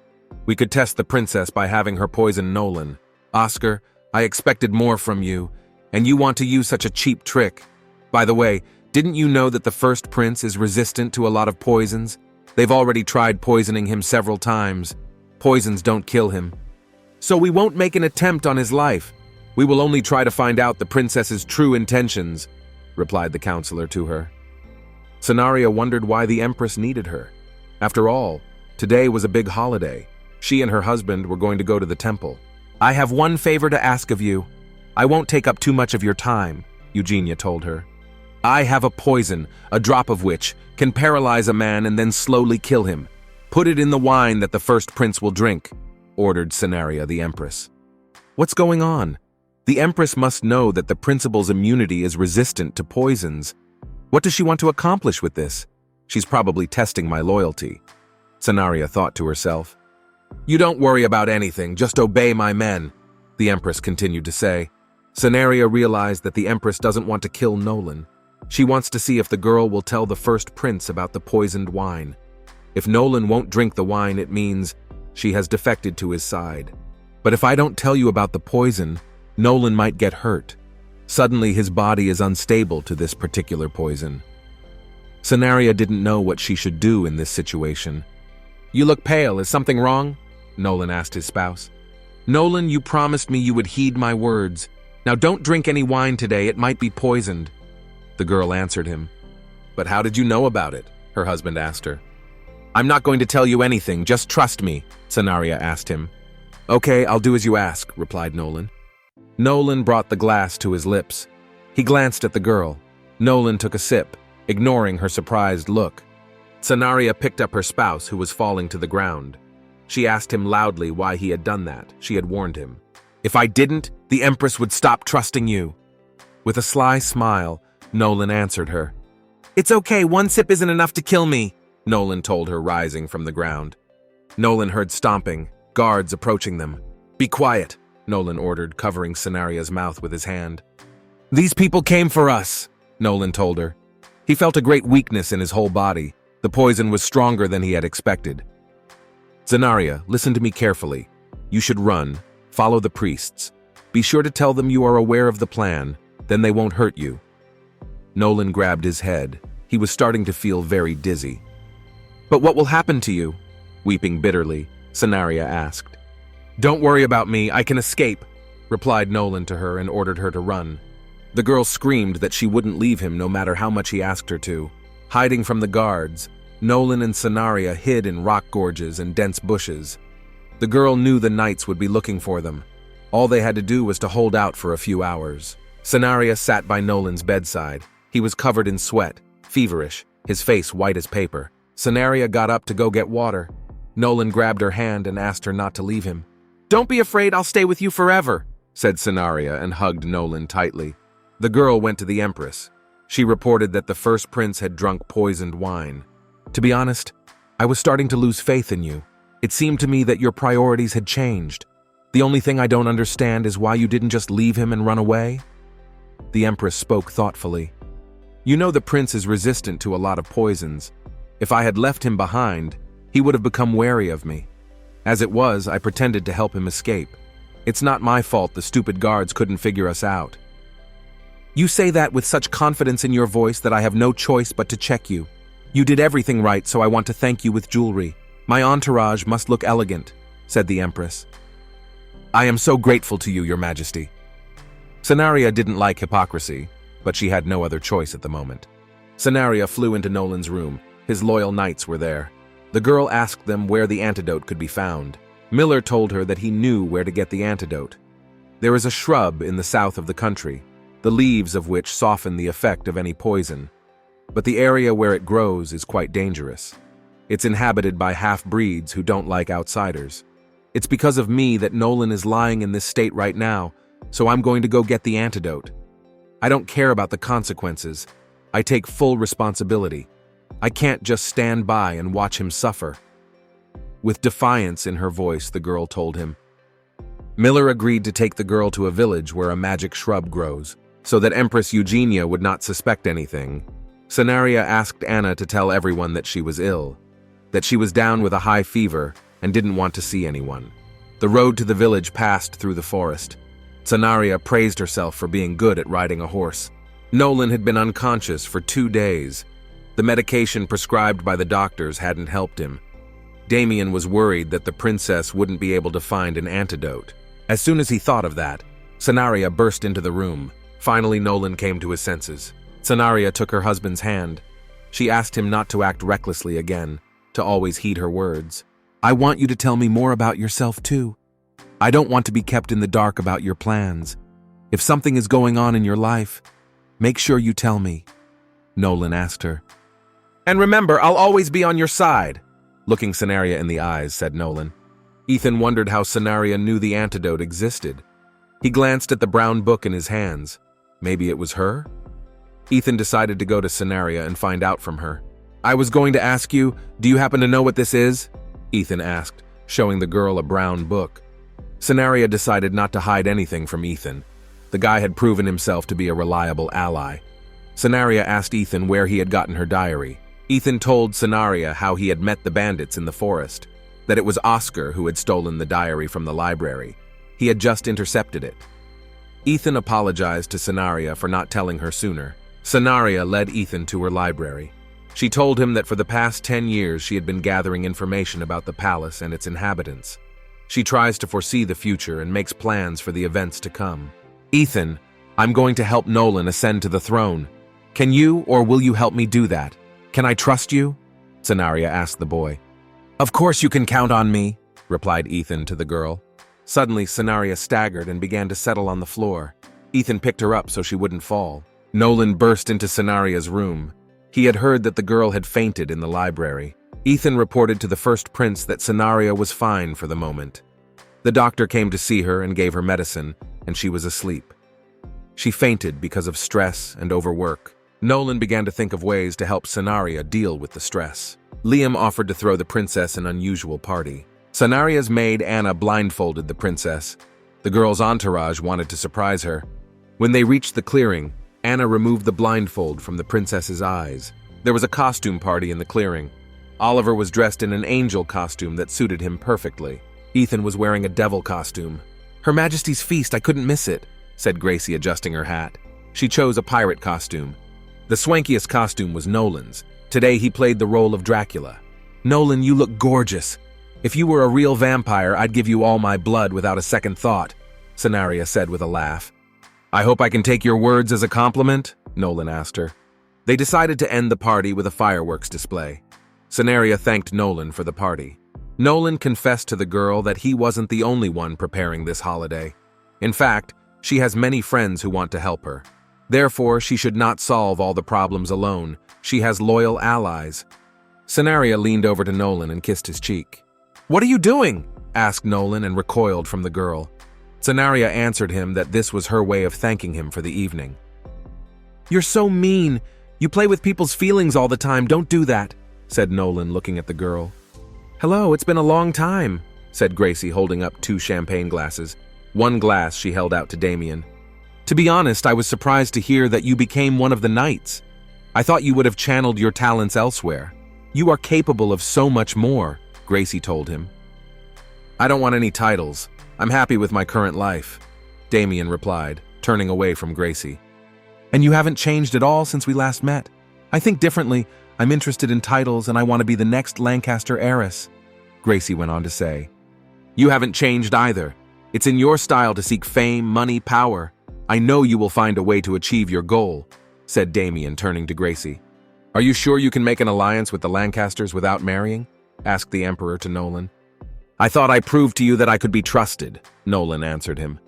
"We could test the princess by having her poison Nolan. Oscar, I expected more from you, and you want to use such a cheap trick. By the way, didn't you know that the first prince is resistant to a lot of poisons? They've already tried poisoning him several times. Poisons don't kill him. So we won't make an attempt on his life. We will only try to find out the princess's true intentions," replied the counselor to her. Senaria wondered why the Empress needed her. After all, today was a big holiday. She and her husband were going to go to the temple. "I have one favor to ask of you. I won't take up too much of your time," Eugenia told her. "I have a poison, a drop of which can paralyze a man and then slowly kill him. Put it in the wine that the first prince will drink," ordered Senaria the Empress. "What's going on? The Empress must know that the principal's immunity is resistant to poisons. What does she want to accomplish with this? She's probably testing my loyalty," Senaria thought to herself. "You don't worry about anything, just obey my men," the Empress continued to say. Senaria realized that the Empress doesn't want to kill Nolan. She wants to see if the girl will tell the first prince about the poisoned wine. If Nolan won't drink the wine, it means she has defected to his side. But if I don't tell you about the poison, Nolan might get hurt. Suddenly, his body is unstable to this particular poison. Senaria didn't know what she should do in this situation. "You look pale. Is something wrong?" Nolan asked his spouse. "Nolan, you promised me you would heed my words. Now don't drink any wine today. It might be poisoned." The girl answered him. "But how did you know about it?" her husband asked her. "I'm not going to tell you anything. Just trust me," Senaria asked him. "Okay, I'll do as you ask," replied Nolan. Nolan brought the glass to his lips. He glanced at the girl. Nolan took a sip, ignoring her surprised look. Senaria picked up her spouse, who was falling to the ground. She asked him loudly why he had done that. She had warned him. "If I didn't, the Empress would stop trusting you." With a sly smile, Nolan answered her. "It's okay, one sip isn't enough to kill me," Nolan told her, rising from the ground. Nolan heard stomping, guards approaching them. "Be quiet," Nolan ordered, covering Senaria's mouth with his hand. "These people came for us," Nolan told her. He felt a great weakness in his whole body. The poison was stronger than he had expected. "Senaria, listen to me carefully. You should run. Follow the priests. Be sure to tell them you are aware of the plan, then they won't hurt you." Nolan grabbed his head. He was starting to feel very dizzy. "But what will happen to you?" Weeping bitterly, Senaria asked. "Don't worry about me, I can escape," replied Nolan to her and ordered her to run. The girl screamed that she wouldn't leave him no matter how much he asked her to. Hiding from the guards, Nolan and Senaria hid in rock gorges and dense bushes. The girl knew the knights would be looking for them. All they had to do was to hold out for a few hours. Senaria sat by Nolan's bedside. He was covered in sweat, feverish, his face white as paper. Senaria got up to go get water. Nolan grabbed her hand and asked her not to leave him. "Don't be afraid, I'll stay with you forever," said Senaria and hugged Nolan tightly. The girl went to the Empress. She reported that the first prince had drunk poisoned wine. "To be honest, I was starting to lose faith in you. It seemed to me that your priorities had changed. The only thing I don't understand is why you didn't just leave him and run away." The Empress spoke thoughtfully. "You know the prince is resistant to a lot of poisons. If I had left him behind, he would have become wary of me. As it was, I pretended to help him escape. It's not my fault the stupid guards couldn't figure us out." "You say that with such confidence in your voice that I have no choice but to check you. You did everything right, so I want to thank you with jewelry. My entourage must look elegant," said the Empress. "I am so grateful to you, Your Majesty." Senaria didn't like hypocrisy, but she had no other choice at the moment. Senaria flew into Nolan's room. His loyal knights were there. The girl asked them where the antidote could be found. Miller told her that he knew where to get the antidote. There is a shrub in the south of the country, the leaves of which soften the effect of any poison. But the area where it grows is quite dangerous. It's inhabited by half-breeds who don't like outsiders. It's because of me that Nolan is lying in this state right now, so I'm going to go get the antidote. I don't care about the consequences. I take full responsibility. I can't just stand by and watch him suffer." With defiance in her voice, the girl told him. Miller agreed to take the girl to a village where a magic shrub grows, so that Empress Eugenia would not suspect anything. Senaria asked Anna to tell everyone that she was ill, that she was down with a high fever and didn't want to see anyone. The road to the village passed through the forest. Senaria praised herself for being good at riding a horse. Nolan had been unconscious for 2 days. The medication prescribed by the doctors hadn't helped him. Damien was worried that the princess wouldn't be able to find an antidote. As soon as he thought of that, Senaria burst into the room. Finally, Nolan came to his senses. Senaria took her husband's hand. She asked him not to act recklessly again, to always heed her words. "I want you to tell me more about yourself, too. I don't want to be kept in the dark about your plans. If something is going on in your life, make sure you tell me," Nolan asked her. "And remember, I'll always be on your side," looking Senaria in the eyes, said Nolan. Ethan wondered how Senaria knew the antidote existed. He glanced at the brown book in his hands. Maybe it was her? Ethan decided to go to Senaria and find out from her. "I was going to ask you, do you happen to know what this is?" Ethan asked, showing the girl a brown book. Senaria decided not to hide anything from Ethan. The guy had proven himself to be a reliable ally. Senaria asked Ethan where he had gotten her diary. Ethan told Scenaria how he had met the bandits in the forest, that it was Oscar who had stolen the diary from the library. He had just intercepted it. Ethan apologized to Scenaria for not telling her sooner. Scenaria led Ethan to her library. She told him that for the past 10 years she had been gathering information about the palace and its inhabitants. She tries to foresee the future and makes plans for the events to come. Ethan, I'm going to help Nolan ascend to the throne. Can you or will you help me do that? Can I trust you? Scenaria asked the boy. Of course you can count on me, replied Ethan to the girl. Suddenly, Scenaria staggered and began to settle on the floor. Ethan picked her up so she wouldn't fall. Nolan burst into Scenaria's room. He had heard that the girl had fainted in the library. Ethan reported to the first prince that Scenaria was fine for the moment. The doctor came to see her and gave her medicine, and she was asleep. She fainted because of stress and overwork. Nolan began to think of ways to help Scenaria deal with the stress. Liam offered to throw the princess an unusual party. Scenaria's maid Anna blindfolded the princess. The girl's entourage wanted to surprise her. When they reached the clearing, Anna removed the blindfold from the princess's eyes. There was a costume party in the clearing. Oliver was dressed in an angel costume that suited him perfectly. Ethan was wearing a devil costume. Her Majesty's feast, I couldn't miss it, said Gracie, adjusting her hat. She chose a pirate costume. The swankiest costume was Nolan's. Today he played the role of Dracula. Nolan, you look gorgeous. If you were a real vampire, I'd give you all my blood without a second thought, Scenaria said with a laugh. I hope I can take your words as a compliment, Nolan asked her. They decided to end the party with a fireworks display. Scenaria thanked Nolan for the party. Nolan confessed to the girl that he wasn't the only one preparing this holiday. In fact, she has many friends who want to help her. Therefore, she should not solve all the problems alone. She has loyal allies. Scenaria leaned over to Nolan and kissed his cheek. What are you doing? Asked Nolan and recoiled from the girl. Scenaria answered him that this was her way of thanking him for the evening. You're so mean. You play with people's feelings all the time. Don't do that, said Nolan, looking at the girl. Hello, it's been a long time, said Gracie, holding up 2 champagne glasses. One glass she held out to Damien. To be honest, I was surprised to hear that you became one of the knights. I thought you would have channeled your talents elsewhere. You are capable of so much more, Gracie told him. I don't want any titles. I'm happy with my current life, Damien replied, turning away from Gracie. And you haven't changed at all since we last met. I think differently. I'm interested in titles and I want to be the next Lancaster heiress, Gracie went on to say. You haven't changed either. It's in your style to seek fame, money, power. I know you will find a way to achieve your goal, said Damien, turning to Gracie. Are you sure you can make an alliance with the Lancasters without marrying? Asked the Emperor to Nolan. I thought I proved to you that I could be trusted, Nolan answered him.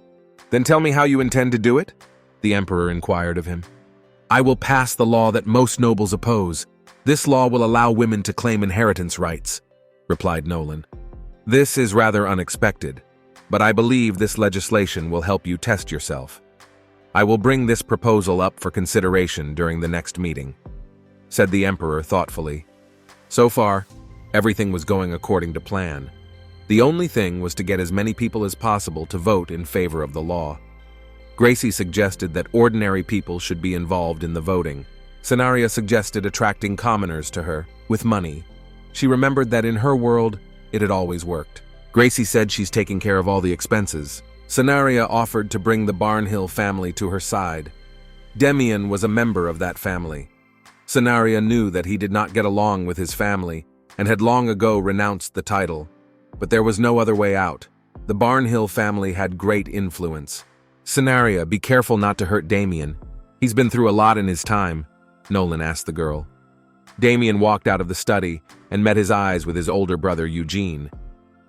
Then tell me how you intend to do it? The Emperor inquired of him. I will pass the law that most nobles oppose. This law will allow women to claim inheritance rights, replied Nolan. This is rather unexpected, but I believe this legislation will help you test yourself. I will bring this proposal up for consideration during the next meeting, said the Emperor thoughtfully. So far, everything was going according to plan. The only thing was to get as many people as possible to vote in favor of the law. Gracie suggested that ordinary people should be involved in the voting. Scenaria suggested attracting commoners to her, with money. She remembered that in her world, it had always worked. Gracie said she's taking care of all the expenses. Scenaria offered to bring the Barnhill family to her side. Demian was a member of that family. Scenaria knew that he did not get along with his family and had long ago renounced the title. But there was no other way out. The Barnhill family had great influence. Scenaria, be careful not to hurt Damien. He's been through a lot in his time, Nolan asked the girl. Damien walked out of the study and met his eyes with his older brother Eugene.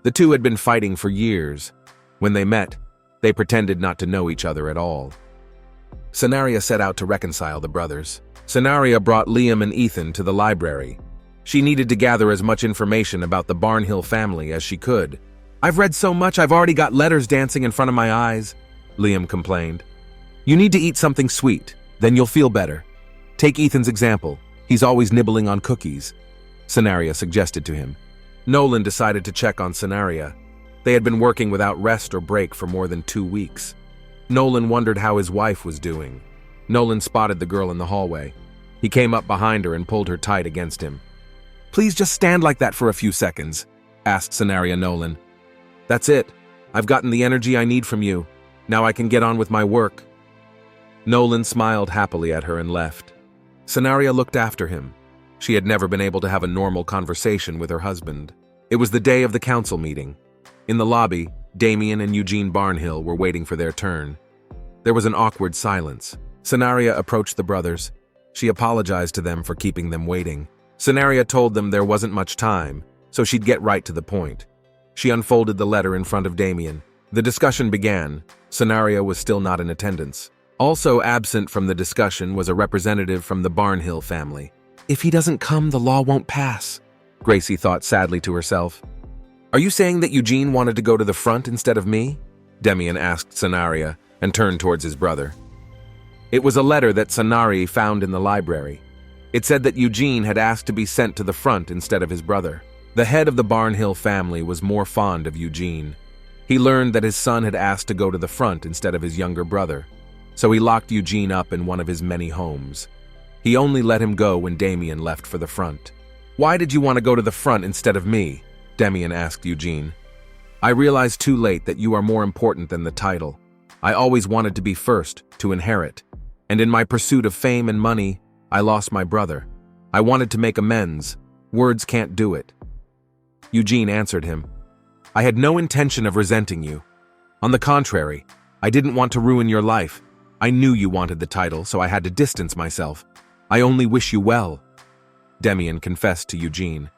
The two had been fighting for years. When they met, they pretended not to know each other at all. Scenaria set out to reconcile the brothers. Scenaria brought Liam and Ethan to the library. She needed to gather as much information about the Barnhill family as she could. I've read so much, I've already got letters dancing in front of my eyes, Liam complained. You need to eat something sweet, then you'll feel better. Take Ethan's example. He's always nibbling on cookies, Scenaria suggested to him. Nolan decided to check on Scenaria. They had been working without rest or break for more than 2 weeks. Nolan wondered how his wife was doing. Nolan spotted the girl in the hallway. He came up behind her and pulled her tight against him. "Please just stand like that for a few seconds," asked Senaria Nolan. "That's it. I've gotten the energy I need from you. Now I can get on with my work." Nolan smiled happily at her and left. Senaria looked after him. She had never been able to have a normal conversation with her husband. It was the day of the council meeting. In the lobby, Damien and Eugene Barnhill were waiting for their turn. There was an awkward silence. Senaria approached the brothers. She apologized to them for keeping them waiting. Senaria told them there wasn't much time, so she'd get right to the point. She unfolded the letter in front of Damien. The discussion began. Senaria was still not in attendance. Also absent from the discussion was a representative from the Barnhill family. "If he doesn't come, the law won't pass," Gracie thought sadly to herself. "Are you saying that Eugene wanted to go to the front instead of me?" Damien asked Senaria and turned towards his brother. It was a letter that Sanari found in the library. It said that Eugene had asked to be sent to the front instead of his brother. The head of the Barnhill family was more fond of Eugene. He learned that his son had asked to go to the front instead of his younger brother, so he locked Eugene up in one of his many homes. He only let him go when Damien left for the front. "Why did you want to go to the front instead of me?" Damien asked Eugene. "I realized too late that you are more important than the title. I always wanted to be first, to inherit. And in my pursuit of fame and money, I lost my brother. I wanted to make amends. Words can't do it." Eugene answered him, "I had no intention of resenting you. On the contrary, I didn't want to ruin your life. I knew you wanted the title, so I had to distance myself. I only wish you well." Damien confessed to Eugene.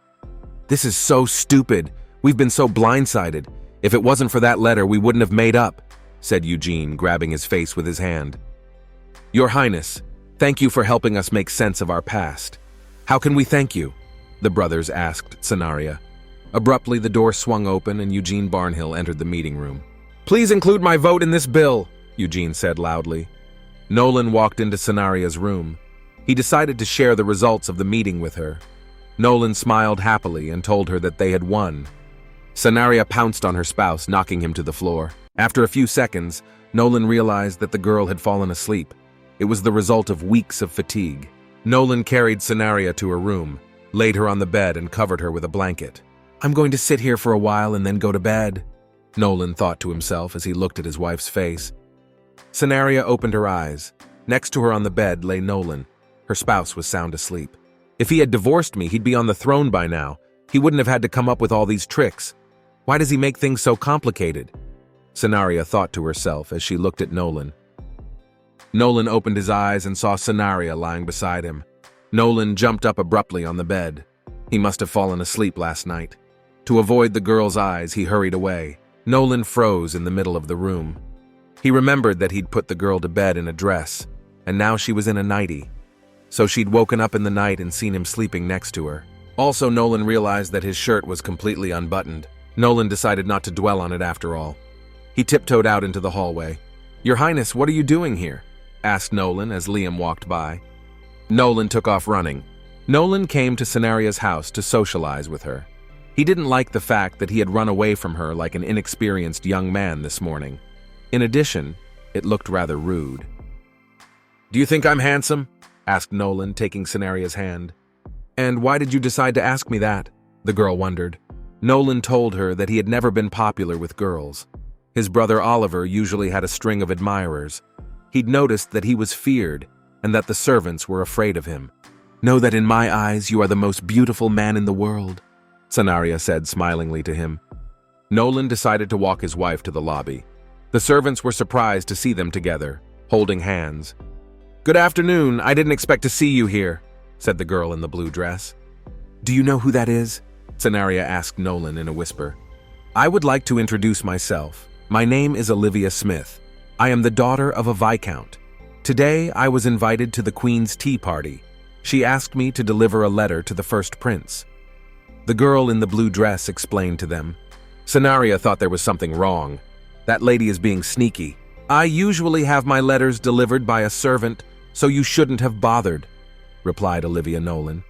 "This is so stupid. We've been so blindsided. If it wasn't for that letter, we wouldn't have made up," said Eugene, grabbing his face with his hand. "Your Highness, thank you for helping us make sense of our past." "How can we thank you?" the brothers asked Senaria. Abruptly, the door swung open and Eugene Barnhill entered the meeting room. "Please include my vote in this bill," Eugene said loudly. Nolan walked into Senaria's room. He decided to share the results of the meeting with her. Nolan smiled happily and told her that they had won. Senaria pounced on her spouse, knocking him to the floor. After a few seconds, Nolan realized that the girl had fallen asleep. It was the result of weeks of fatigue. Nolan carried Senaria to her room, laid her on the bed and covered her with a blanket. "I'm going to sit here for a while and then go to bed," Nolan thought to himself as he looked at his wife's face. Senaria opened her eyes. Next to her on the bed lay Nolan. Her spouse was sound asleep. "If he had divorced me, he'd be on the throne by now. He wouldn't have had to come up with all these tricks. Why does he make things so complicated?" Senaria thought to herself as she looked at Nolan. Nolan opened his eyes and saw Senaria lying beside him. Nolan jumped up abruptly on the bed. He must have fallen asleep last night. To avoid the girl's eyes, he hurried away. Nolan froze in the middle of the room. He remembered that he'd put the girl to bed in a dress, and now she was in a nightie. So she'd woken up in the night and seen him sleeping next to her. Also, Nolan realized that his shirt was completely unbuttoned. Nolan decided not to dwell on it after all. He tiptoed out into the hallway. "Your Highness, what are you doing here?" asked Nolan as Liam walked by. Nolan took off running. Nolan came to Senaria's house to socialize with her. He didn't like the fact that he had run away from her like an inexperienced young man this morning. In addition, it looked rather rude. "Do you think I'm handsome?" asked Nolan, taking Senaria's hand. "And why did you decide to ask me that?" the girl wondered. Nolan told her that he had never been popular with girls. His brother Oliver usually had a string of admirers. He'd noticed that he was feared and that the servants were afraid of him. "Know that in my eyes you are the most beautiful man in the world," Senaria said smilingly to him. Nolan decided to walk his wife to the lobby. The servants were surprised to see them together, holding hands. "Good afternoon, I didn't expect to see you here," said the girl in the blue dress. "Do you know who that is?" Senaria asked Nolan in a whisper. "I would like to introduce myself. My name is Olivia Smith. I am the daughter of a viscount. Today I was invited to the Queen's tea party. She asked me to deliver a letter to the first prince." The girl in the blue dress explained to them. Senaria thought there was something wrong. That lady is being sneaky. "I usually have my letters delivered by a servant, so you shouldn't have bothered," replied Olivia Nolan.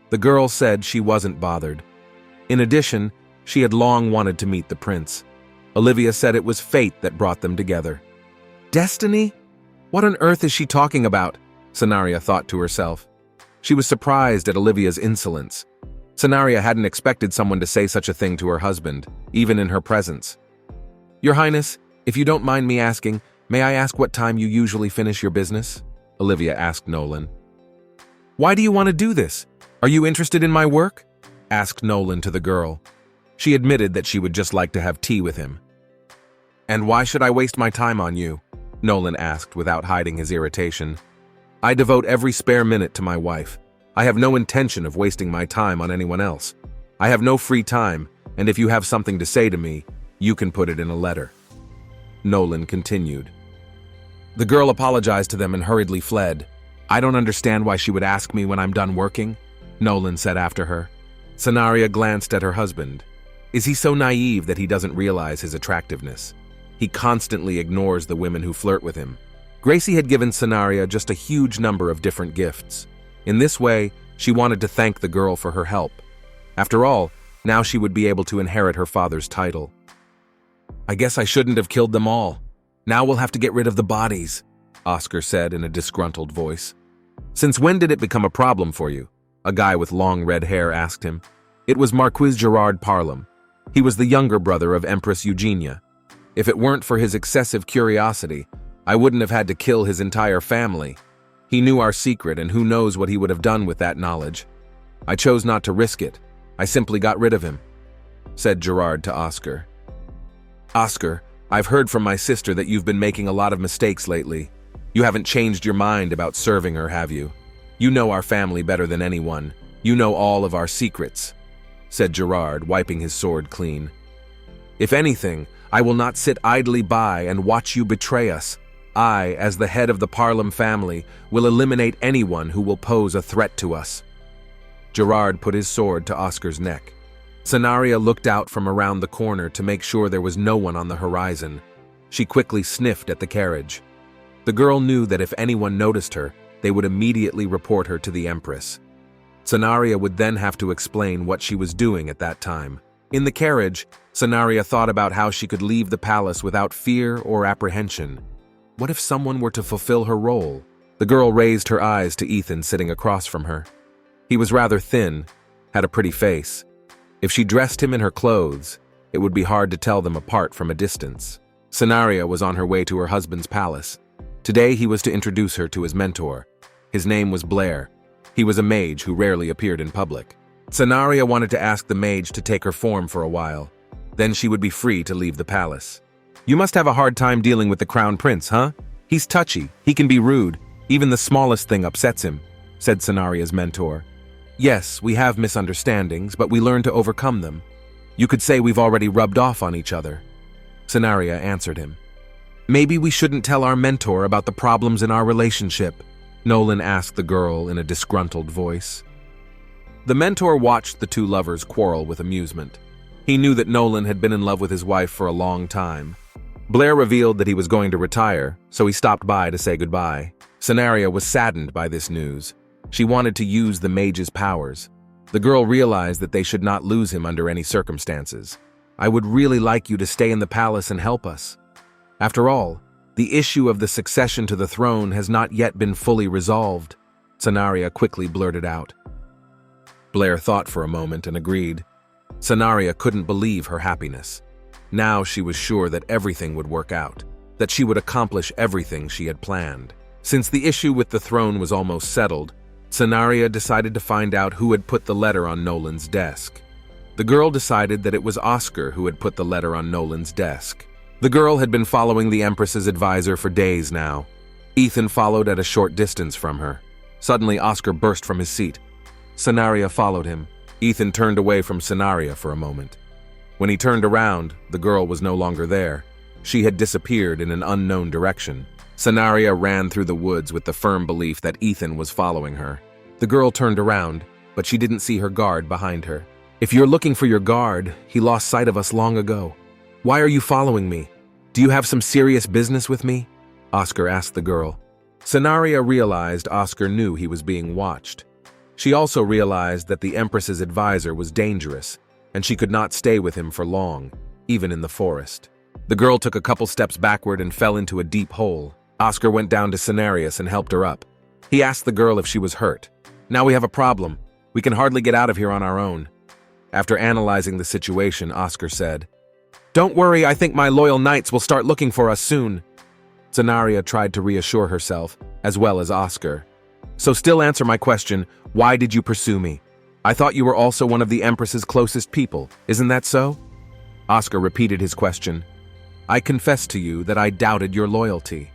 The girl said she wasn't bothered. In addition, she had long wanted to meet the prince. Olivia said it was fate that brought them together. "Destiny? What on earth is she talking about?" Scenaria thought to herself. She was surprised at Olivia's insolence. Scenaria hadn't expected someone to say such a thing to her husband, even in her presence. "Your Highness, if you don't mind me asking, may I ask what time you usually finish your business?" Olivia asked Nolan. "Why do you want to do this? Are you interested in my work?" asked Nolan to the girl. She admitted that she would just like to have tea with him. "And why should I waste my time on you?" Nolan asked without hiding his irritation. "I devote every spare minute to my wife. I have no intention of wasting my time on anyone else. I have no free time, and if you have something to say to me, you can put it in a letter." Nolan continued. The girl apologized to them and hurriedly fled. "I don't understand why she would ask me when I'm done working," Nolan said after her. Scenaria glanced at her husband. Is he so naive that he doesn't realize his attractiveness? He constantly ignores the women who flirt with him. Gracie had given Scenaria just a huge number of different gifts. In this way, she wanted to thank the girl for her help. After all, now she would be able to inherit her father's title. "I guess I shouldn't have killed them all. Now we'll have to get rid of the bodies," Oscar said in a disgruntled voice. "Since when did it become a problem for you?" a guy with long red hair asked him. It was Marquis Gerard Parlam. He was the younger brother of Empress Eugenia. "If it weren't for his excessive curiosity, I wouldn't have had to kill his entire family. He knew our secret, and who knows what he would have done with that knowledge. I chose not to risk it. I simply got rid of him," said Gerard to Oscar. "Oscar, I've heard from my sister that you've been making a lot of mistakes lately. You haven't changed your mind about serving her, have you? You know our family better than anyone. You know all of our secrets," said Gerard, wiping his sword clean. "If anything, I will not sit idly by and watch you betray us. I, as the head of the Parlam family, will eliminate anyone who will pose a threat to us." Gerard put his sword to Oscar's neck. Scenaria looked out from around the corner to make sure there was no one on the horizon. She quickly sniffed at the carriage. The girl knew that if anyone noticed her, they would immediately report her to the Empress. Scenaria would then have to explain what she was doing at that time. In the carriage, Scenaria thought about how she could leave the palace without fear or apprehension. What if someone were to fulfill her role? The girl raised her eyes to Ethan sitting across from her. He was rather thin, had a pretty face. If she dressed him in her clothes, it would be hard to tell them apart from a distance. Scenaria was on her way to her husband's palace. Today he was to introduce her to his mentor. His name was Blair. He was a mage who rarely appeared in public. Scenaria wanted to ask the mage to take her form for a while. Then she would be free to leave the palace. "You must have a hard time dealing with the crown prince, huh? He's touchy, he can be rude, even the smallest thing upsets him," said Scenaria's mentor. "Yes, we have misunderstandings, but we learn to overcome them. You could say we've already rubbed off on each other," Scenaria answered him. "Maybe we shouldn't tell our mentor about the problems in our relationship," Nolan asked the girl in a disgruntled voice. The mentor watched the two lovers quarrel with amusement. He knew that Nolan had been in love with his wife for a long time. Blair revealed that he was going to retire, so he stopped by to say goodbye. Scenaria was saddened by this news. She wanted to use the mage's powers. The girl realized that they should not lose him under any circumstances. "I would really like you to stay in the palace and help us. After all, the issue of the succession to the throne has not yet been fully resolved," Scenaria quickly blurted out. Blair thought for a moment and agreed. Scenaria couldn't believe her happiness. Now she was sure that everything would work out, that she would accomplish everything she had planned. Since the issue with the throne was almost settled, Scenaria decided to find out who had put the letter on Nolan's desk. The girl decided that it was Oscar who had put the letter on Nolan's desk. The girl had been following the Empress's advisor for days now. Ethan followed at a short distance from her. Suddenly, Oscar burst from his seat. Scenaria followed him. Ethan turned away from Scenaria for a moment. When he turned around, the girl was no longer there. She had disappeared in an unknown direction. Scenaria ran through the woods with the firm belief that Ethan was following her. The girl turned around, but she didn't see her guard behind her. "If you're looking for your guard, he lost sight of us long ago. Why are you following me? Do you have some serious business with me?" Oscar asked the girl. Scenaria realized Oscar knew he was being watched. She also realized that the Empress's advisor was dangerous, and she could not stay with him for long, even in the forest. The girl took a couple steps backward and fell into a deep hole. Oscar went down to Scenarius and helped her up. He asked the girl if she was hurt. Now we have a problem. We can hardly get out of here on our own. After analyzing the situation, Oscar said, "Don't worry, I think my loyal knights will start looking for us soon." Senaria tried to reassure herself, as well as Oscar. "So still answer my question, why did you pursue me? I thought you were also one of the Empress's closest people, isn't that so?" Oscar repeated his question. "I confess to you that I doubted your loyalty.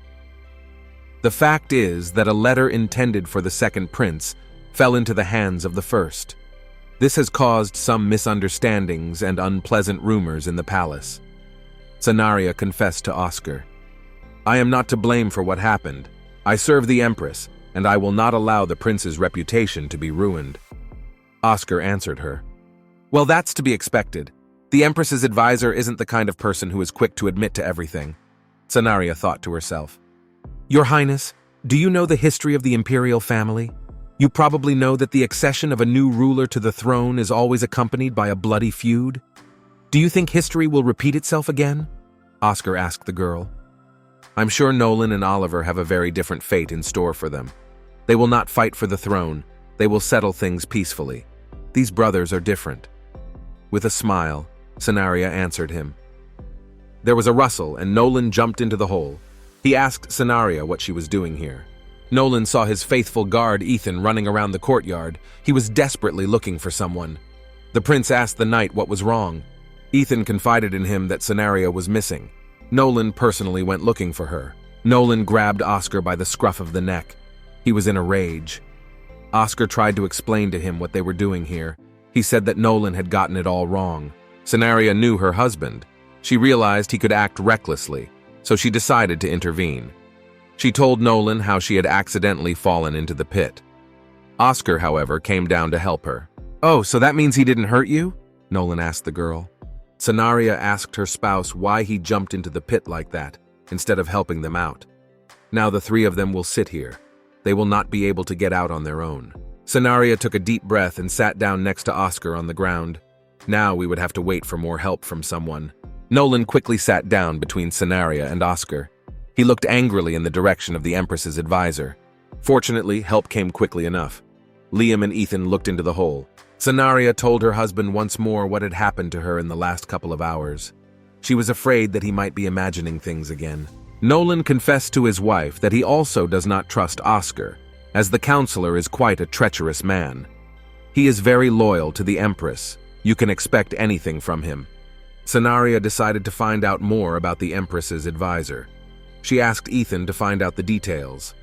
The fact is that a letter intended for the second prince fell into the hands of the first. This has caused some misunderstandings and unpleasant rumors in the palace." Senaria confessed to Oscar. "I am not to blame for what happened. I serve the Empress, and I will not allow the prince's reputation to be ruined." Oscar answered her. "Well, that's to be expected. The Empress's advisor isn't the kind of person who is quick to admit to everything." Senaria thought to herself. "Your Highness, do you know the history of the imperial family? You probably know that the accession of a new ruler to the throne is always accompanied by a bloody feud. Do you think history will repeat itself again?" Oscar asked the girl. "I'm sure Nolan and Oliver have a very different fate in store for them. They will not fight for the throne. They will settle things peacefully. These brothers are different." With a smile, Senaria answered him. There was a rustle, and Nolan jumped into the hole. He asked Senaria what she was doing here. Nolan saw his faithful guard Ethan running around the courtyard. He was desperately looking for someone. The prince asked the knight what was wrong. Ethan confided in him that Senaria was missing. Nolan personally went looking for her. Nolan grabbed Oscar by the scruff of the neck. He was in a rage. Oscar tried to explain to him what they were doing here. He said that Nolan had gotten it all wrong. Senaria knew her husband. She realized he could act recklessly, so she decided to intervene. She told Nolan how she had accidentally fallen into the pit. Oscar, however, came down to help her. "Oh, so that means he didn't hurt you?" Nolan asked the girl. Senaria asked her spouse why he jumped into the pit like that, instead of helping them out. Now the three of them will sit here. They will not be able to get out on their own. Senaria took a deep breath and sat down next to Oscar on the ground. Now we would have to wait for more help from someone. Nolan quickly sat down between Senaria and Oscar. He looked angrily in the direction of the Empress's advisor. Fortunately, help came quickly enough. Liam and Ethan looked into the hole. Senaria told her husband once more what had happened to her in the last couple of hours. She was afraid that he might be imagining things again. Nolan confessed to his wife that he also does not trust Oscar, as the counselor is quite a treacherous man. He is very loyal to the Empress. You can expect anything from him. Senaria decided to find out more about the Empress's advisor. She asked Ethan to find out the details.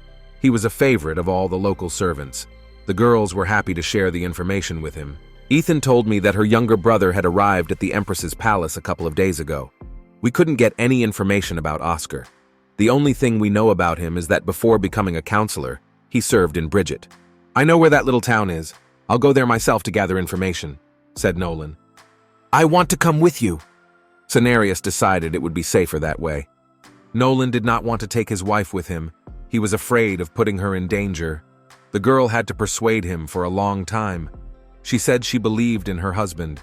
He was a favorite of all the local servants. The girls were happy to share the information with him. Ethan told me that her younger brother had arrived at the Empress's palace a couple of days ago. We couldn't get any information about Oscar. The only thing we know about him is that before becoming a counselor, he served in Bridget. "I know where that little town is. I'll go there myself to gather information," said Nolan. "I want to come with you." Cenarius decided it would be safer that way. Nolan did not want to take his wife with him. He was afraid of putting her in danger. The girl had to persuade him for a long time. She said she believed in her husband.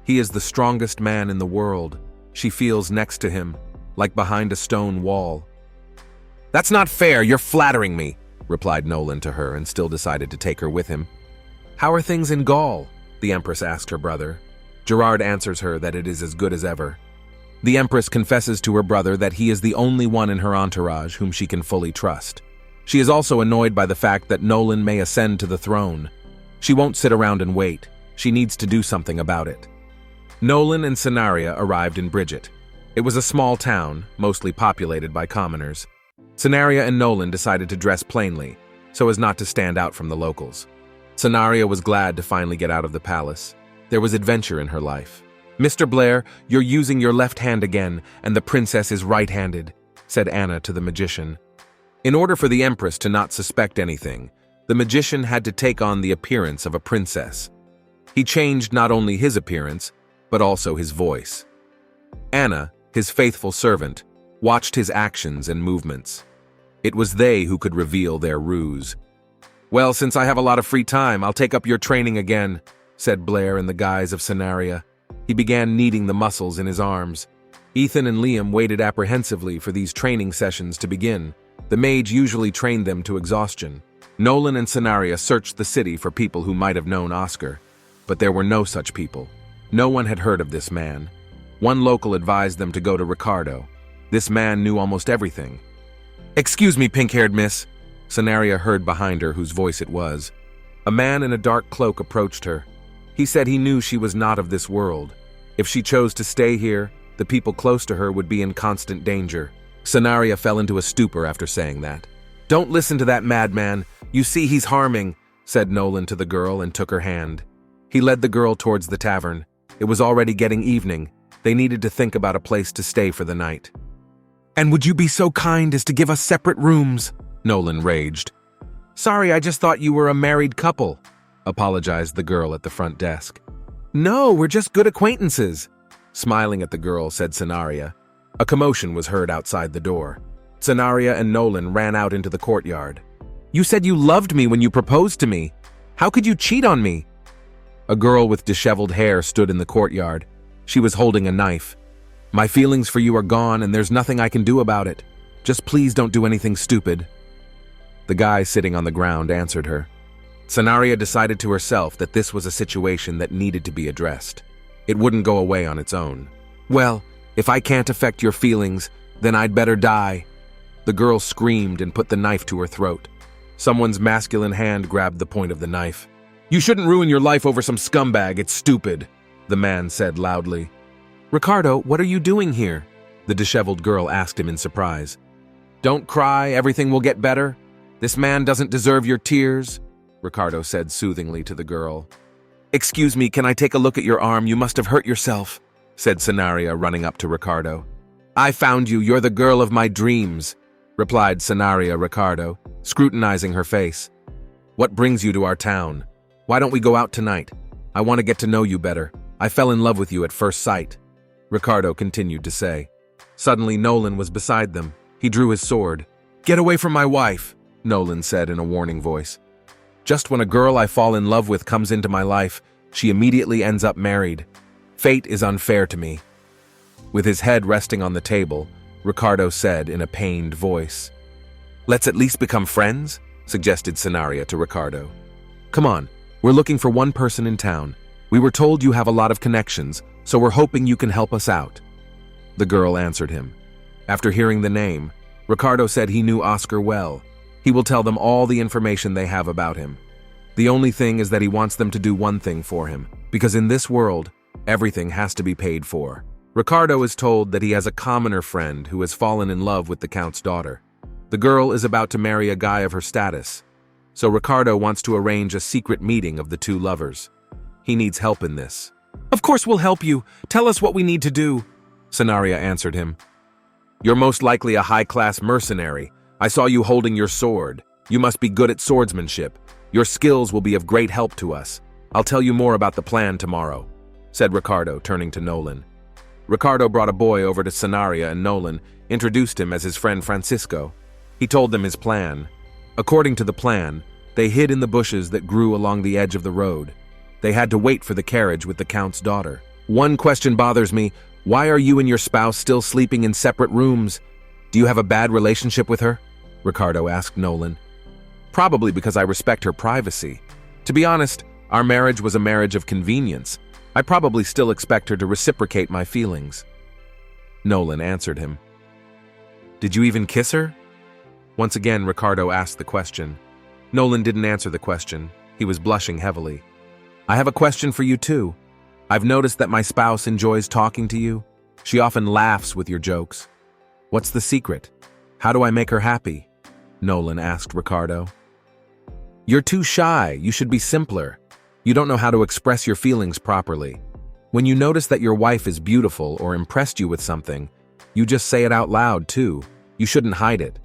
He is the strongest man in the world. She feels next to him, like behind a stone wall. "That's not fair, you're flattering me," replied Nolan to her, and still decided to take her with him. "How are things in Gaul?" the Empress asked her brother. Gerard answers her that it is as good as ever. The Empress confesses to her brother that he is the only one in her entourage whom she can fully trust. She is also annoyed by the fact that Nolan may ascend to the throne. She won't sit around and wait. She needs to do something about it. Nolan and Senaria arrived in Bridget. It was a small town, mostly populated by commoners. Senaria and Nolan decided to dress plainly, so as not to stand out from the locals. Senaria was glad to finally get out of the palace. There was adventure in her life. "Mr. Blair, you're using your left hand again, and the princess is right-handed," said Anna to the magician. In order for the Empress to not suspect anything, the magician had to take on the appearance of a princess. He changed not only his appearance, but also his voice. Anna, his faithful servant, watched his actions and movements. It was they who could reveal their ruse. "Well, since I have a lot of free time, I'll take up your training again," said Blair in the guise of Senaria. He began kneading the muscles in his arms. Ethan and Liam waited apprehensively for these training sessions to begin. The mage usually trained them to exhaustion. Nolan and Scenaria searched the city for people who might have known Oscar, but there were no such people. No one had heard of this man. One local advised them to go to Ricardo. This man knew almost everything. "Excuse me, pink-haired miss," Scenaria heard behind her whose voice it was. A man in a dark cloak approached her. He said he knew she was not of this world. If she chose to stay here, the people close to her would be in constant danger. Scenaria fell into a stupor after saying that. "Don't listen to that madman. You see he's harming," said Nolan to the girl and took her hand. He led the girl towards the tavern. It was already getting evening. They needed to think about a place to stay for the night. "And would you be so kind as to give us separate rooms?" Nolan raged. "Sorry, I just thought you were a married couple," apologized the girl at the front desk. "No, we're just good acquaintances," smiling at the girl, said Scenaria. A commotion was heard outside the door. Scenaria and Nolan ran out into the courtyard. "You said you loved me when you proposed to me. How could you cheat on me?" A girl with disheveled hair stood in the courtyard. She was holding a knife. "My feelings for you are gone and there's nothing I can do about it. Just please don't do anything stupid." The guy sitting on the ground answered her. Scenaria decided to herself that this was a situation that needed to be addressed. It wouldn't go away on its own. "Well, if I can't affect your feelings, then I'd better die." The girl screamed and put the knife to her throat. Someone's masculine hand grabbed the point of the knife. "You shouldn't ruin your life over some scumbag, it's stupid," the man said loudly. "Ricardo, what are you doing here?" the disheveled girl asked him in surprise. "Don't cry, everything will get better. This man doesn't deserve your tears," Ricardo said soothingly to the girl. "Excuse me, can I take a look at your arm? You must have hurt yourself," said Scenaria, running up to Ricardo. "I found you, you're the girl of my dreams," replied Scenaria Ricardo, scrutinizing her face. "What brings you to our town? Why don't we go out tonight? I want to get to know you better. I fell in love with you at first sight," Ricardo continued to say. Suddenly, Nolan was beside them. He drew his sword. "Get away from my wife," Nolan said in a warning voice. "Just when a girl I fall in love with comes into my life, she immediately ends up married. Fate is unfair to me." With his head resting on the table, Ricardo said in a pained voice. "Let's at least become friends," suggested Scenaria to Ricardo. "Come on, we're looking for one person in town. We were told you have a lot of connections, so we're hoping you can help us out." The girl answered him. After hearing the name, Ricardo said he knew Oscar well. He will tell them all the information they have about him. The only thing is that he wants them to do one thing for him, because in this world, everything has to be paid for. Ricardo is told that he has a commoner friend who has fallen in love with the Count's daughter. The girl is about to marry a guy of her status, so Ricardo wants to arrange a secret meeting of the two lovers. He needs help in this. "Of course we'll help you. Tell us what we need to do," Scenaria answered him. "You're most likely a high-class mercenary. I saw you holding your sword. You must be good at swordsmanship. Your skills will be of great help to us. I'll tell you more about the plan tomorrow," said Ricardo, turning to Nolan. Ricardo brought a boy over to Scenaria, and Nolan introduced him as his friend Francisco. He told them his plan. According to the plan, they hid in the bushes that grew along the edge of the road. They had to wait for the carriage with the Count's daughter. "One question bothers me. Why are you and your spouse still sleeping in separate rooms? Do you have a bad relationship with her?" Ricardo asked Nolan. "Probably because I respect her privacy. To be honest, our marriage was a marriage of convenience. I probably still expect her to reciprocate my feelings." Nolan answered him. "Did you even kiss her?" Once again, Ricardo asked the question. Nolan didn't answer the question. He was blushing heavily. "I have a question for you too. I've noticed that my spouse enjoys talking to you. She often laughs with your jokes. What's the secret? How do I make her happy?" Nolan asked Ricardo. "You're too shy. You should be simpler. You don't know how to express your feelings properly. When you notice that your wife is beautiful or impressed you with something, you just say it out loud too. You shouldn't hide it."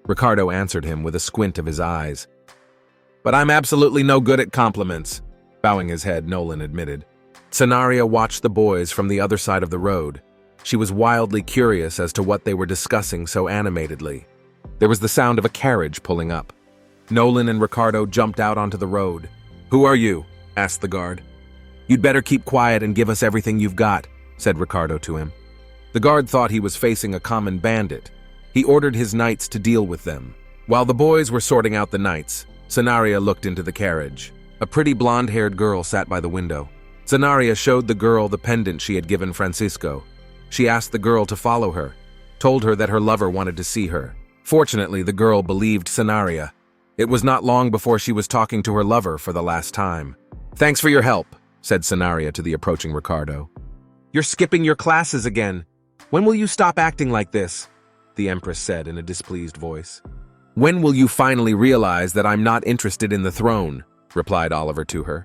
Ricardo answered him with a squint of his eyes. "But I'm absolutely no good at compliments," bowing his head, Nolan admitted. Scenaria watched the boys from the other side of the road. She was wildly curious as to what they were discussing so animatedly. There was the sound of a carriage pulling up. Nolan and Ricardo jumped out onto the road. "Who are you?" asked the guard. "You'd better keep quiet and give us everything you've got," said Ricardo to him. The guard thought he was facing a common bandit. He ordered his knights to deal with them. While the boys were sorting out the knights, Cenaria looked into the carriage. A pretty blonde-haired girl sat by the window. Cenaria showed the girl the pendant she had given Francisco. She asked the girl to follow her, told her that her lover wanted to see her. Fortunately, the girl believed Cenaria. It was not long before she was talking to her lover for the last time. "Thanks for your help," said Cenaria to the approaching Ricardo. "You're skipping your classes again. When will you stop acting like this?" the Empress said in a displeased voice. "When will you finally realize that I'm not interested in the throne?" replied Oliver to her.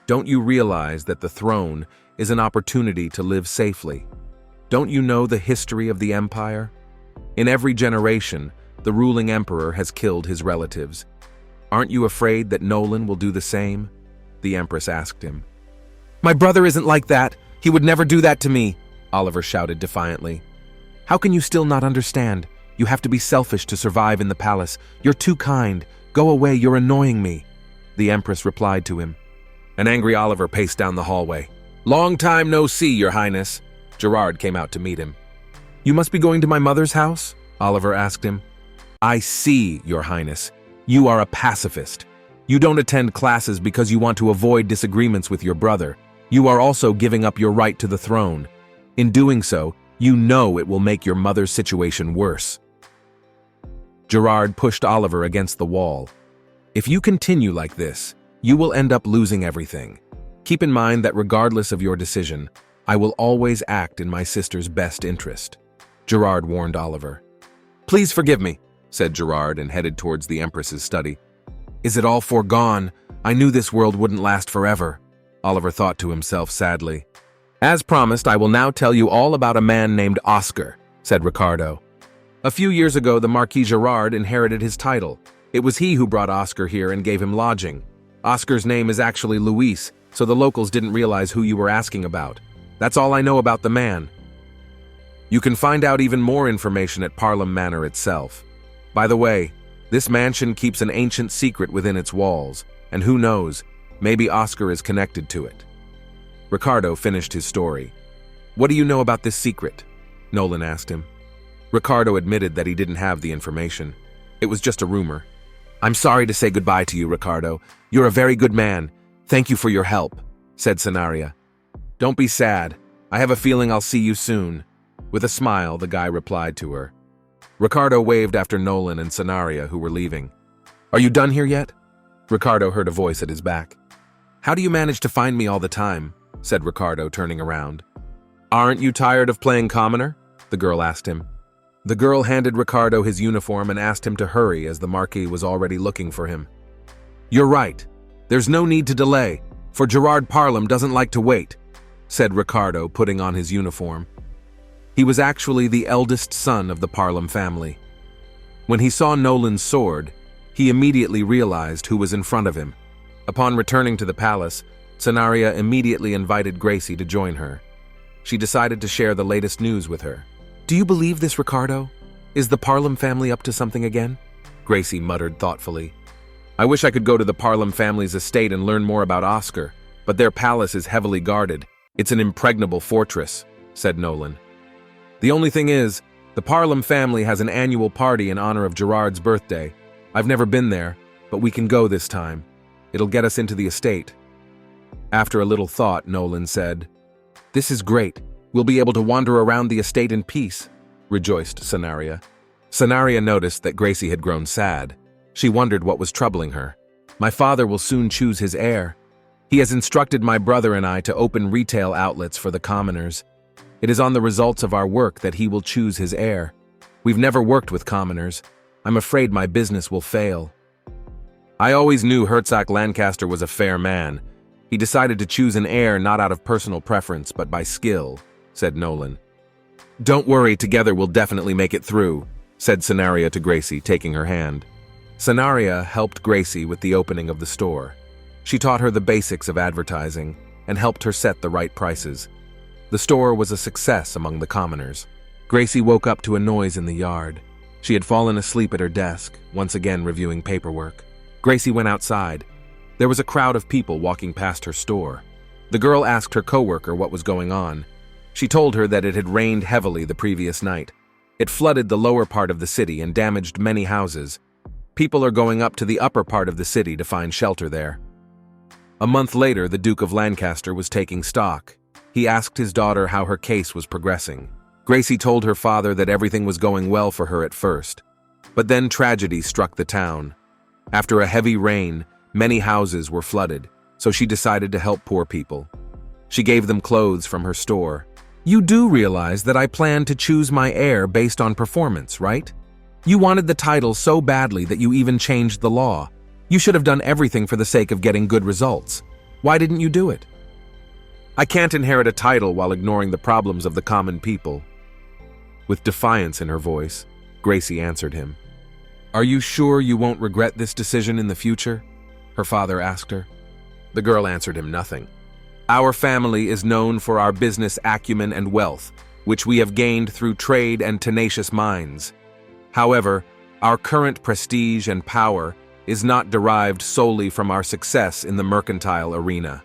"Don't you realize that the throne is an opportunity to live safely? Don't you know the history of the empire? In every generation, the ruling emperor has killed his relatives. Aren't you afraid that Nolan will do the same?" the Empress asked him. "My brother isn't like that. He would never do that to me," Oliver shouted defiantly. "How can you still not understand? You have to be selfish to survive in the palace. You're too kind. Go away, you're annoying me," the Empress replied to him. An angry Oliver paced down the hallway. "Long time no see, Your Highness." Gerard came out to meet him. "You must be going to my mother's house?" Oliver asked him. "I see, Your Highness. You are a pacifist. You don't attend classes because you want to avoid disagreements with your brother. You are also giving up your right to the throne. In doing so, you know it will make your mother's situation worse." Gerard pushed Oliver against the wall. "If you continue like this, you will end up losing everything. Keep in mind that regardless of your decision, I will always act in my sister's best interest," Gerard warned Oliver. "Please forgive me," said Gerard and headed towards the Empress's study. "Is it all foregone? I knew this world wouldn't last forever," Oliver thought to himself sadly. "As promised, I will now tell you all about a man named Oscar," said Ricardo. "A few years ago, the Marquis Gerard inherited his title. It was he who brought Oscar here and gave him lodging. Oscar's name is actually Luis, so the locals didn't realize who you were asking about. That's all I know about the man. You can find out even more information at Parlam Manor itself. By the way, this mansion keeps an ancient secret within its walls, and who knows, maybe Oscar is connected to it." Ricardo finished his story. "What do you know about this secret?" Nolan asked him. Ricardo admitted that he didn't have the information. It was just a rumor. "I'm sorry to say goodbye to you, Ricardo. You're a very good man. Thank you for your help," said Cenaria. "Don't be sad. I have a feeling I'll see you soon." With a smile, the guy replied to her. Ricardo waved after Nolan and Cenaria, who were leaving. "Are you done here yet?" Ricardo heard a voice at his back. "How do you manage to find me all the time?" said Ricardo, turning around. "Aren't you tired of playing commoner?" the girl asked him. The girl handed Ricardo his uniform and asked him to hurry as the Marquis was already looking for him. "You're right. There's no need to delay, for Gerard Parlam doesn't like to wait," said Ricardo, putting on his uniform. He was actually the eldest son of the Parlam family. When he saw Nolan's sword, he immediately realized who was in front of him. Upon returning to the palace, Cenaria immediately invited Gracie to join her. She decided to share the latest news with her. "Do you believe this, Ricardo? Is the Parlam family up to something again?" Gracie muttered thoughtfully. "I wish I could go to the Parlam family's estate and learn more about Oscar, but their palace is heavily guarded. It's an impregnable fortress," said Nolan. "The only thing is, the Parlam family has an annual party in honor of Gerard's birthday. I've never been there, but we can go this time. It'll get us into the estate." After a little thought, Nolan said, "This is great. We'll be able to wander around the estate in peace," rejoiced Cenaria. Cenaria noticed that Gracie had grown sad. She wondered what was troubling her. "My father will soon choose his heir. He has instructed my brother and I to open retail outlets for the commoners. It is on the results of our work that he will choose his heir. We've never worked with commoners. I'm afraid my business will fail." "I always knew Herzog Lancaster was a fair man. He decided to choose an heir not out of personal preference but by skill," said Nolan. "Don't worry, together we'll definitely make it through," said Cenaria to Gracie, taking her hand. Cenaria helped Gracie with the opening of the store. She taught her the basics of advertising and helped her set the right prices. The store was a success among the commoners. Gracie woke up to a noise in the yard. She had fallen asleep at her desk, once again reviewing paperwork. Gracie went outside. There was a crowd of people walking past her store. The girl asked her coworker what was going on. She told her that it had rained heavily the previous night. It flooded the lower part of the city and damaged many houses. People are going up to the upper part of the city to find shelter there. A month later, the Duke of Lancaster was taking stock. He asked his daughter how her case was progressing. Gracie told her father that everything was going well for her at first. But then tragedy struck the town. After a heavy rain, many houses were flooded, so she decided to help poor people. She gave them clothes from her store. You do realize that I plan to choose my heir based on performance, right? You wanted the title so badly that you even changed the law. You should have done everything for the sake of getting good results. Why didn't you do it? I can't inherit a title while ignoring the problems of the common people. With defiance in her voice, Gracie answered him. Are you sure you won't regret this decision in the future? Her father asked her. The girl answered him nothing. Our family is known for our business acumen and wealth, which we have gained through trade and tenacious minds. However, our current prestige and power is not derived solely from our success in the mercantile arena.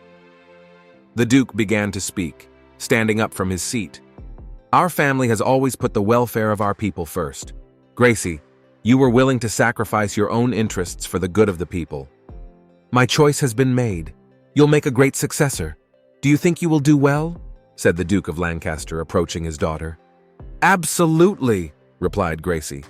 The Duke began to speak, standing up from his seat. Our family has always put the welfare of our people first. Gracie, you were willing to sacrifice your own interests for the good of the people. My choice has been made. You'll make a great successor. Do you think you will do well? Said the Duke of Lancaster, approaching his daughter. Absolutely, replied Gracie.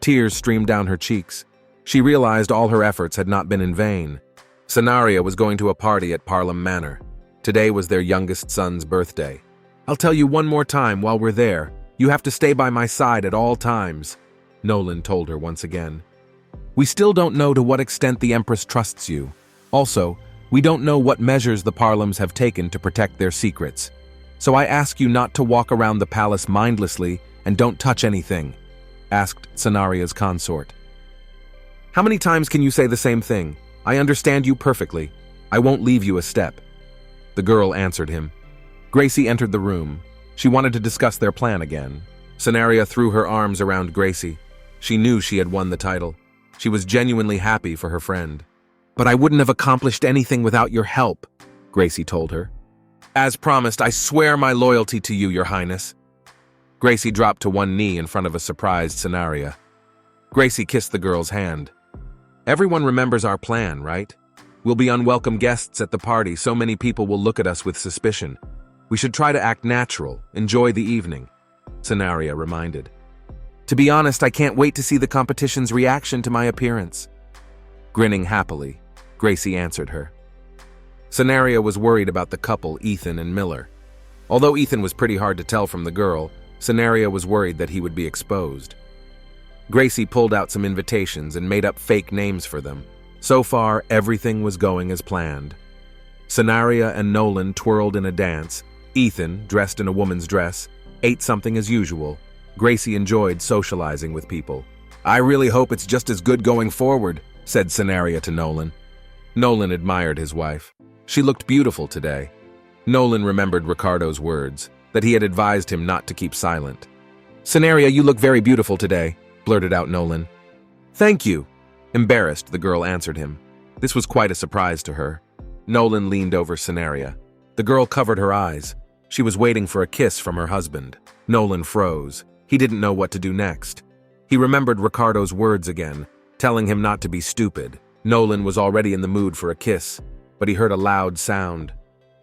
Tears streamed down her cheeks. She realized all her efforts had not been in vain. Cenaria was going to a party at Parham Manor. Today was their youngest son's birthday. I'll tell you one more time while we're there. You have to stay by my side at all times, Nolan told her once again. We still don't know to what extent the Empress trusts you. Also, we don't know what measures the Parlams have taken to protect their secrets. So I ask you not to walk around the palace mindlessly and don't touch anything, asked Cenaria's consort. How many times can you say the same thing? I understand you perfectly. I won't leave you a step. The girl answered him. Gracie entered the room. She wanted to discuss their plan again. Cenaria threw her arms around Gracie. She knew she had won the title. She was genuinely happy for her friend. But I wouldn't have accomplished anything without your help, Gracie told her. As promised, I swear my loyalty to you, Your Highness. Gracie dropped to one knee in front of a surprised Cenaria. Gracie kissed the girl's hand. Everyone remembers our plan, right? We'll be unwelcome guests at the party, so many people will look at us with suspicion. We should try to act natural, enjoy the evening, Cenaria reminded. To be honest, I can't wait to see the competition's reaction to my appearance. Grinning happily, Gracie answered her. Cenaria was worried about the couple, Ethan and Miller. Although Ethan was pretty hard to tell from the girl, Cenaria was worried that he would be exposed. Gracie pulled out some invitations and made up fake names for them. So far, everything was going as planned. Cenaria and Nolan twirled in a dance. Ethan, dressed in a woman's dress, ate something as usual. Gracie enjoyed socializing with people. I really hope it's just as good going forward, said Cenaria to Nolan. Nolan admired his wife. She looked beautiful today. Nolan remembered Ricardo's words, that he had advised him not to keep silent. Cenaria, you look very beautiful today, blurted out Nolan. Thank you. Embarrassed, the girl answered him. This was quite a surprise to her. Nolan leaned over Cenaria. The girl covered her eyes. She was waiting for a kiss from her husband. Nolan froze. He didn't know what to do next. He remembered Ricardo's words again, telling him not to be stupid. Nolan was already in the mood for a kiss, but he heard a loud sound.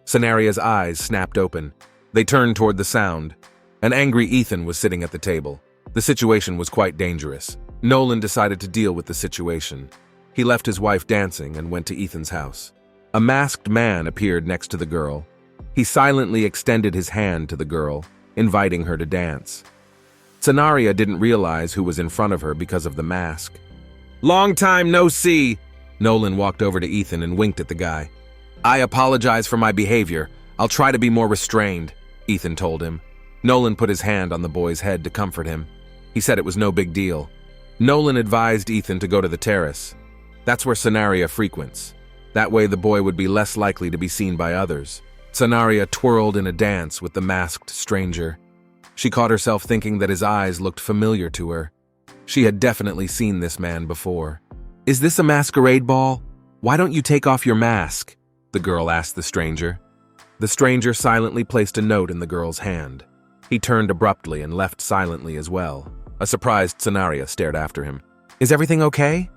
Cenaria's eyes snapped open. They turned toward the sound. An angry Ethan was sitting at the table. The situation was quite dangerous. Nolan decided to deal with the situation. He left his wife dancing and went to Ethan's house. A masked man appeared next to the girl. He silently extended his hand to the girl, inviting her to dance. Cenaria didn't realize who was in front of her because of the mask. Long time no see! Nolan walked over to Ethan and winked at the guy. I apologize for my behavior. I'll try to be more restrained, Ethan told him. Nolan put his hand on the boy's head to comfort him. He said it was no big deal. Nolan advised Ethan to go to the terrace. That's where Cenaria frequents. That way the boy would be less likely to be seen by others. Cenaria twirled in a dance with the masked stranger. She caught herself thinking that his eyes looked familiar to her. She had definitely seen this man before. Is this a masquerade ball? Why don't you take off your mask? The girl asked the stranger. The stranger silently placed a note in the girl's hand. He turned abruptly and left silently as well. A surprised Cenaria stared after him. Is everything okay?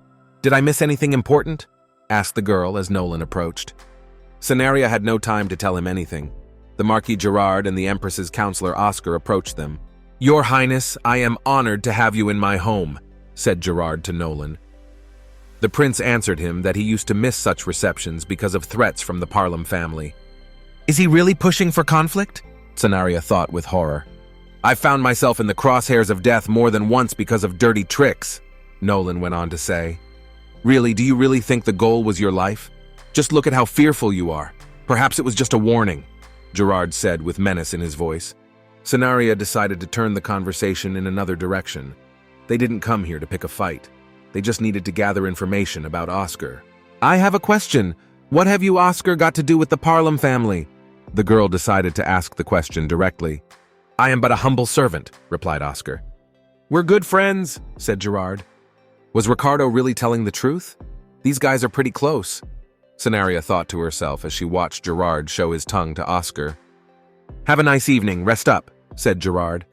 Did I miss anything important? Asked the girl as Nolan approached. Senaria had no time to tell him anything. The Marquis Gerard and the Empress's counselor Oscar approached them. Your Highness, I am honored to have you in my home, said Gerard to Nolan. The prince answered him that he used to miss such receptions because of threats from the Parlam family. Is he really pushing for conflict? Senaria thought with horror. I've found myself in the crosshairs of death more than once because of dirty tricks, Nolan went on to say. Really, do you really think the goal was your life? Just look at how fearful you are. Perhaps it was just a warning, Gerard said with menace in his voice. Senaria decided to turn the conversation in another direction. They didn't come here to pick a fight. They just needed to gather information about Oscar. I have a question. What have you, Oscar, got to do with the Parlam family? The girl decided to ask the question directly. I am but a humble servant, replied Oscar. We're good friends, said Gerard. Was Ricardo really telling the truth? These guys are pretty close. Senaria thought to herself as she watched Gerard show his tongue to Oscar. Have a nice evening, rest up, said Gerard.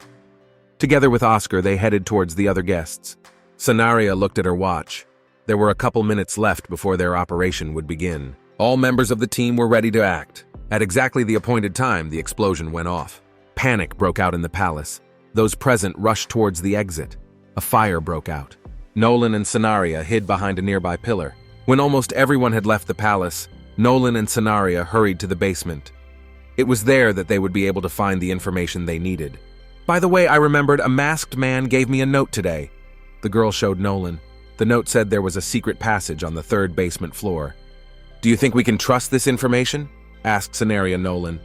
Together with Oscar, they headed towards the other guests. Senaria looked at her watch. There were a couple minutes left before their operation would begin. All members of the team were ready to act. At exactly the appointed time, the explosion went off. Panic broke out in the palace. Those present rushed towards the exit. A fire broke out. Nolan and Senaria hid behind a nearby pillar. When almost everyone had left the palace, Nolan and Senaria hurried to the basement. It was there that they would be able to find the information they needed. By the way, I remembered a masked man gave me a note today. The girl showed Nolan. The note said there was a secret passage on the third basement floor. Do you think we can trust this information? Asked Senaria Nolan.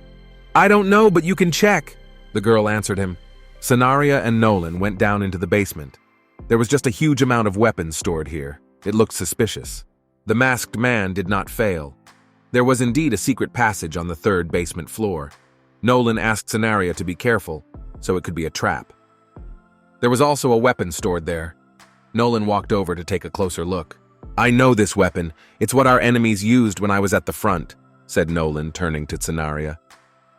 I don't know, but you can check, the girl answered him. Senaria and Nolan went down into the basement. There was just a huge amount of weapons stored here. It looked suspicious. The masked man did not fail. There was indeed a secret passage on the third basement floor. Nolan asked Senaria to be careful, so it could be a trap. There was also a weapon stored there. Nolan walked over to take a closer look. I know this weapon. It's what our enemies used when I was at the front, said Nolan, turning to Senaria.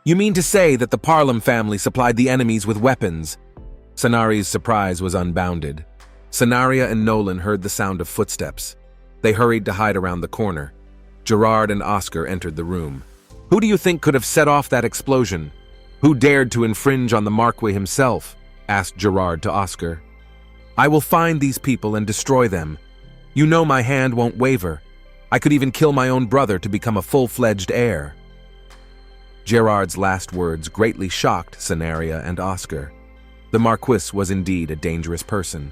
You mean to say that the Parlam family supplied the enemies with weapons? Senaria's surprise was unbounded. Senaria and Nolan heard the sound of footsteps. They hurried to hide around the corner. Gerard and Oscar entered the room. Who do you think could have set off that explosion? Who dared to infringe on the Marquis himself? Asked Gerard to Oscar. I will find these people and destroy them. You know my hand won't waver. I could even kill my own brother to become a full-fledged heir. Gerard's last words greatly shocked Senaria and Oscar. The Marquis was indeed a dangerous person.